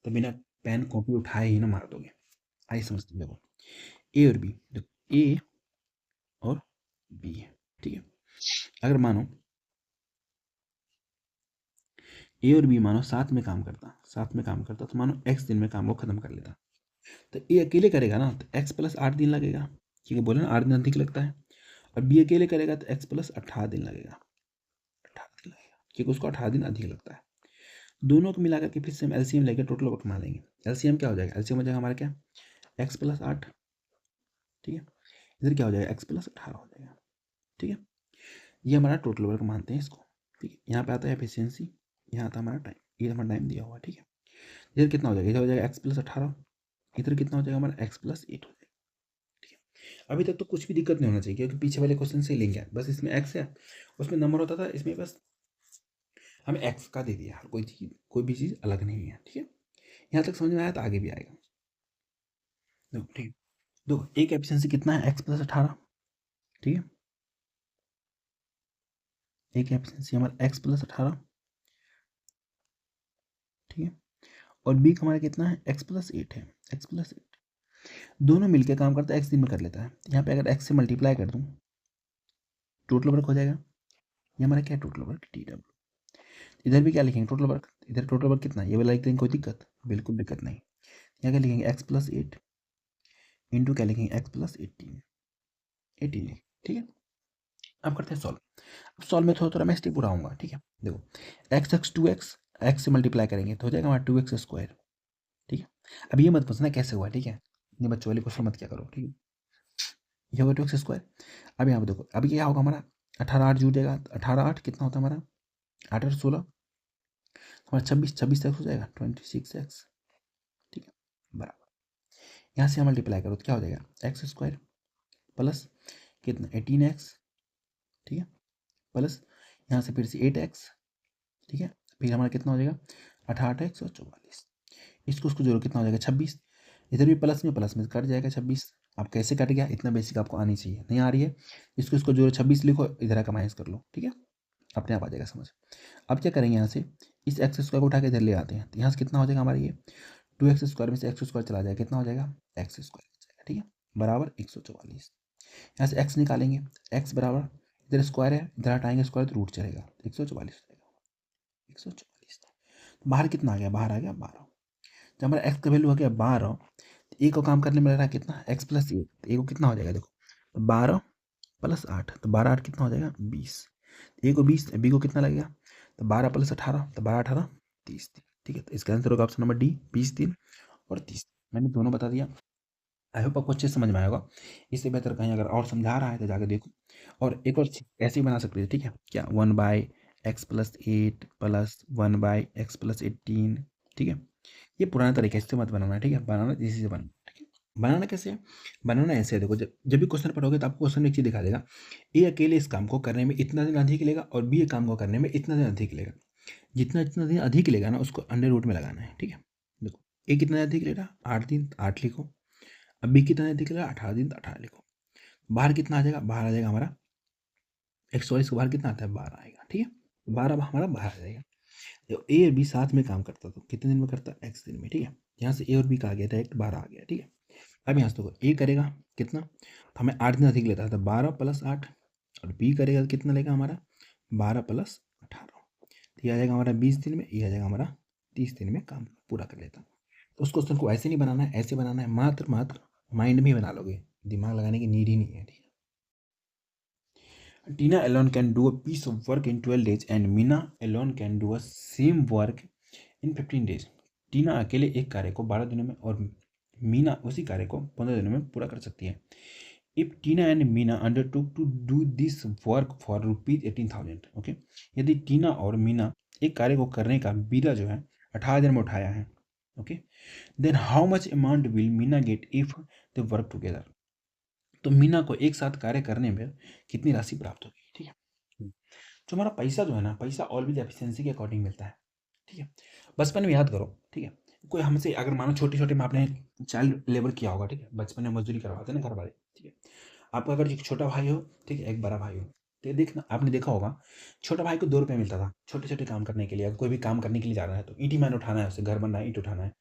तो बिना पेन कॉपी उठाए ही ना मार दोगे। आइए समझते देखो ए और बी, देखो ए और बी है। ठीक है, अगर मानो ए और बी मानो साथ में काम करता तो मानो एक्स दिन में काम को खत्म कर लेता। तो ए अकेले करेगा ना तो एक्स प्लस 8 दिन लगेगा, क्योंकि बोले ना 8 दिन अधिक लगता है। और बी अकेले करेगा तो एक्स प्लस 18 दिन लगेगा, 18 दिन लगेगा, क्योंकि उसको 18 दिन अधिक लगता है। दोनों को मिलाकर के फिर से हम एलसीएम लेकर टोटल वर्क मान लेंगे। एलसीएम क्या हो जाएगा, एलसीएम हो जाएगा हमारा क्या, एक्स प्लस 8, ठीक है। इधर क्या हो जाएगा, एक्स प्लस 18 हो जाएगा, ठीक है। ये हमारा टोटल वर्क मानते हैं इसको, ठीक है। यहाँ पे आता है एफिशिएंसी, यहाँ आता है हमारा टाइम, ये हमारा टाइम दिया हुआ है, ठीक है। इधर कितना हो जाएगा, इधर हो जाएगा एक्स प्लस 18, इधर कितना हो जाएगा हमारा एक्स प्लस 8 हो जाएगा, ठीक है। अभी तक तो कुछ भी दिक्कत नहीं होना चाहिए, क्योंकि पीछे वाले क्वेश्चन से लिंक है, बस इसमें एक्स है, उसमें नंबर होता था, इसमें बस हमें एक्स का दे दिया, कोई चीज़ कोई भी चीज़ अलग नहीं है, ठीक है। यहाँ तक समझ में आया तो आगे भी आएगा। देखो ठीक, देखो एक एफिशिएंसी कितना है, एक्स प्लस 18, ठीक है। एक एफिशिएंसी हमारा एक्स प्लस 18, ठीक है। और बी का हमारा कितना है, एक्स प्लस 8 है, एक्स प्लस 8। दोनों मिलकर काम करता है, एक्स दिन में कर लेता है। यहाँ पे अगर एक्स से मल्टीप्लाई कर दूँ, टोटल वर्क हो जाएगा। ये हमारा क्या है, टोटल वर्क टी डब्ल्यू। इधर भी क्या लिखेंगे, टोटल वर्क, इधर टोटल वर्क कितना है, ये वाला लिख देंगे, कोई दिक्कत, बिल्कुल दिक्कत नहीं। यहाँ क्या लिखेंगे, एक्स प्लस 8 इंटू क्या लिखेंगे, एक्स प्लस 18, 18, ठीक है। अब करते हैं सॉल्व। अब सॉल्व में थोड़ा थोड़ा मैं स्टेप उड़ाऊंगा, ठीक है। देखो एक्स एक्स 2x, एक्स से मल्टीप्लाई करेंगे तो हो जाएगा हमारा 2x स्क्वायर, ठीक है। अब ये मत पूछना कैसे हुआ, ठीक है, ये बच्चों वाले क्वेश्चन मत क्या करो, ठीक है। ये होगा 2x स्क्वायर। अब यहाँ पे देखो, अभी क्या होगा हमारा, 18 8 जुड़ जाएगा, 18 8 कितना होता है हमारा, 8 8 16, हमारा 26 26 एक्स हो जाएगा, 26x, ठीक है, बराबर। यहाँ से मल्टीप्लाई करो तो क्या हो जाएगा, एक्स स्क्वायर प्लस कितना 18x, ठीक है, प्लस यहाँ से फिर से 8x, ठीक है। फिर हमारा कितना हो जाएगा 18x और 44, इसको उसको जोड़ो कितना हो जाएगा 26। इधर भी प्लस में कट जाएगा 26। अब कैसे कट गया, इतना बेसिक आपको आनी चाहिए, नहीं आ रही है, इसको इसको जोड़ो 26 लिखो, इधर का माइनस कर लो, ठीक है, अपने आप आ जाएगा समझ। अब क्या करेंगे, यहाँ से इस एक्स स्क्वायर को उठा के इधर ले आते हैं, तो यहाँ से कितना हो जाएगा हमारा ये 2x स्क्वायर में से एक्स स्क्वायर चला जाएगा, कितना हो जाएगा एक्स स्क्वायर हो जाएगा, ठीक है, बराबर 144। यहाँ से एक्स निकालेंगे, एक्स बराबर इधर स्क्वायर है, इधर हटाएंगे स्क्वायर तो रूट चलेगा, 144 हो जाएगा, 144। बाहर कितना आ गया, बाहर आ गया 12। जब हमारा एक्स का वैल्यू हो गया 12, तो ए को काम करने में लग रहा है कितना, एक्स प्लस 8, तो ए को कितना हो जाएगा, देखो तो 12 प्लस 8, तो 12 8 कितना हो जाएगा 20, ए को 20, बी को कितना लगेगा, तो 12 प्लस 18, तो 12 18 30 दिन, ठीक है। तो इसका आंसर होगा ऑप्शन नंबर डी, 20 दिन और 30। मैंने दोनों बता दिया, आई होप आपको अच्छे से समझ में आएगा। इससे बेहतर कहीं अगर और समझा रहा है तो जाकर देखो। और एक और ऐसे ही बना सकते हैं, ठीक है, क्या 1/x+8 प्लस 1/x+18, ठीक है। ये पुराना तरीका, इससे मत बनाना, ठीक है, बनाना इसी से बनाना, ठीक है। बनाना कैसे है, बनाना ऐसे है, देखो जब जब भी क्वेश्चन पढ़ोगे तो आपको क्वेश्चन में एक चीज़ दिखा देगा, ए अकेले इस काम को करने में इतना दिन अधिक लेगा और बी काम को करने में इतना दिन अधिक लेगा। जितना जितना दिन अधिक लेगा ना उसको अंडर रूट में लगाना है, ठीक है। देखो ए कितना अधिक ले रहा, 8 दिन तो 8 लिखो। अब बी कितना अधिक ले रहा, 18 दिन तो 18 लिखो। बाहर कितना आ जाएगा, बाहर आ जाएगा हमारा 144 के बाहर कितना आता है 12 आएगा, ठीक है, 12 हमारा बाहर आ जाएगा। तो ए और बी साथ में काम करता तो कितने दिन में करता, एक्स दिन में, ठीक है। यहाँ से ए और बी का आ गया डायरेक्ट 12 आ गया, ठीक है। अब यहाँ से देखो ए करेगा कितना, तो हमें 8 दिन अधिक लेता है, तो 12 प्लस 8, और बी करेगा तो कितना लेगा हमारा 12 प्लस 18, तो ये आ जाएगा हमारा 20 दिन में, ये आ जाएगा हमारा 30 दिन में काम पूरा कर लेता। तो उस क्वेश्चन को ऐसे नहीं बनाना है, ऐसे बनाना है, मात्र मात्र माइंड में बना लोगे, दिमाग लगाने की नीड ही नहीं है, ठीक है। Tina alone can do a piece of work in 12 days and Meena alone can do a same work in 15 days. टीना अकेले एक कार्य को 12 दिनों में और मीना उसी कार्य को 15 दिनों में पूरा कर सकती है। If Tina and Meena undertook to do this work for ₹18,000, okay, यदि टीना और मीना एक कार्य को करने का बीड़ा जो है 18,000 में उठाया है, okay, then how much amount will Meena get if they work together. तो मीना को एक साथ कार्य करने में कितनी राशि प्राप्त होगी, ठीक है। जो हमारा पैसा जो है ना, पैसा ऑलवेज एफिशिएंसी के अकॉर्डिंग मिलता है, ठीक है। बचपन में याद करो, ठीक है, कोई हमसे अगर मानो छोटे छोटे में आपने चाइल्ड लेबर किया होगा, ठीक है, बचपन में मजदूरी करवाते ना घर वाले, ठीक है। आपका अगर एक छोटा भाई हो, ठीक है, एक बड़ा भाई हो, तो देखना आपने देखा होगा, छोटा भाई को 2 रुपये मिलता था छोटे छोटे काम करने के लिए। अगर कोई भी काम करने के लिए जा रहा है तो ईंट ही मैंने उठाना है, उसे घर बनना है, ईंट उठाना है,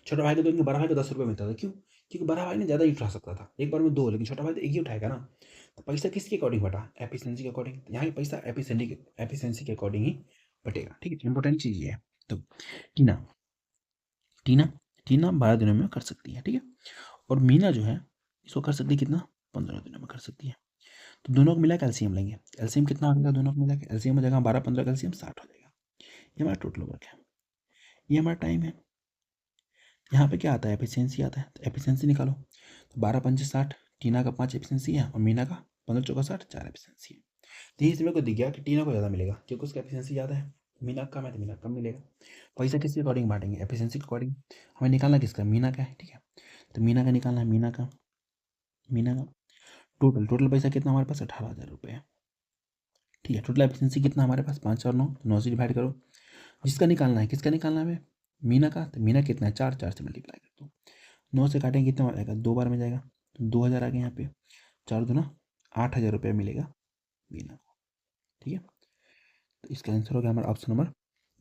छोटा भाई को देंगे, बड़ा भाई को 10 रुपये मिलता था, क्यों, क्योंकि बड़ा भाई ने ज़्यादा ईंट उठा सकता था एक बार में 2, लेकिन छोटा भाई तो एक ही उठाएगा ना। तो पैसा किसके अकॉर्डिंग बटा, एफिशिएंसी के अकॉर्डिंग। यहाँ पे पैसा एफिशिएंसी के अकॉर्डिंग ही बटेगा, ठीक है, इंपॉर्टेंट चीज़ ये है। तो टीना टीना टीना 12 दिनों में कर सकती है, ठीक है। और मीना जो है इसको कर सकती है कितना, 15 दिनों में कर सकती है। तो दोनों को मिला के एलसीएम लेंगे, एलसीएम कितना आ जाएगा दोनों को मिला के, एलसीएम हो जाएगा 12 15 का एलसीएम 60 हो जाएगा। ये हमारा टोटल वर्क है, ये हमारा टाइम है। यहाँ पे क्या आता है, एफिशिएंसी आता है, तो एफिशिएंसी निकालो। तो 12 पंचे 60, टीना का 5 एफिशिएंसी है और मीना का 15 चौका 60, 4 एफिशिएंसी है। तो यही से मेरे को दिख गया कि टीना को ज़्यादा मिलेगा क्योंकि उसका एफिशिएंसी ज़्यादा है, मीना का कम है तो मीना कम मिलेगा। पैसा किसके अकॉर्डिंग बांटेंगे, एफिशिएंसी के अकॉर्डिंग। हमें निकालना किसका, मीना का है, ठीक है। तो मीना का निकालना है, मीना का टोटल टोटल पैसा कितना हमारे पास, 18,000 रुपये है, ठीक है। टोटल एफिशिएंसी कितना हमारे पास, 5 और 9, तो 9 से डिवाइड करो। जिसका निकालना है, किसका निकालना है हमें, मीना का। तो मीना कितना है, 4, 4 से मल्टीप्लाई कर दो। 9 से काटेंगे कितना आएगा, 2 बार में जाएगा, तो 2,000 आ गए यहाँ पे। 4 दूना 8,000 रुपये मिलेगा मीना को, ठीक है। तो इसका आंसर हो गया हमारा ऑप्शन नंबर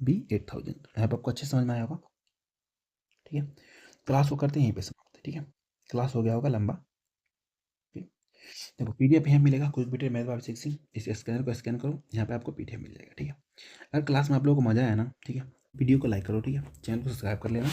बी, 8,000। यहाँ पे आपको अच्छे समझ में आया होगा, ठीक है। क्लास को करते हैं यहीं पे समाप्त, ठीक है। क्लास हो गया होगा लंबा, ठीक। देखो पीडीएफ यहाँ मिलेगा, कुछ वीडियो मैथ वाला सेक्शन, इस स्कैनर को स्कैन करो, यहाँ पे आपको पीडीएफ मिल जाएगा, ठीक है। अगर क्लास में आप लोगों को मजा आया ना, ठीक है, वीडियो को लाइक करो, ठीक है, चैनल को सब्सक्राइब कर लेना।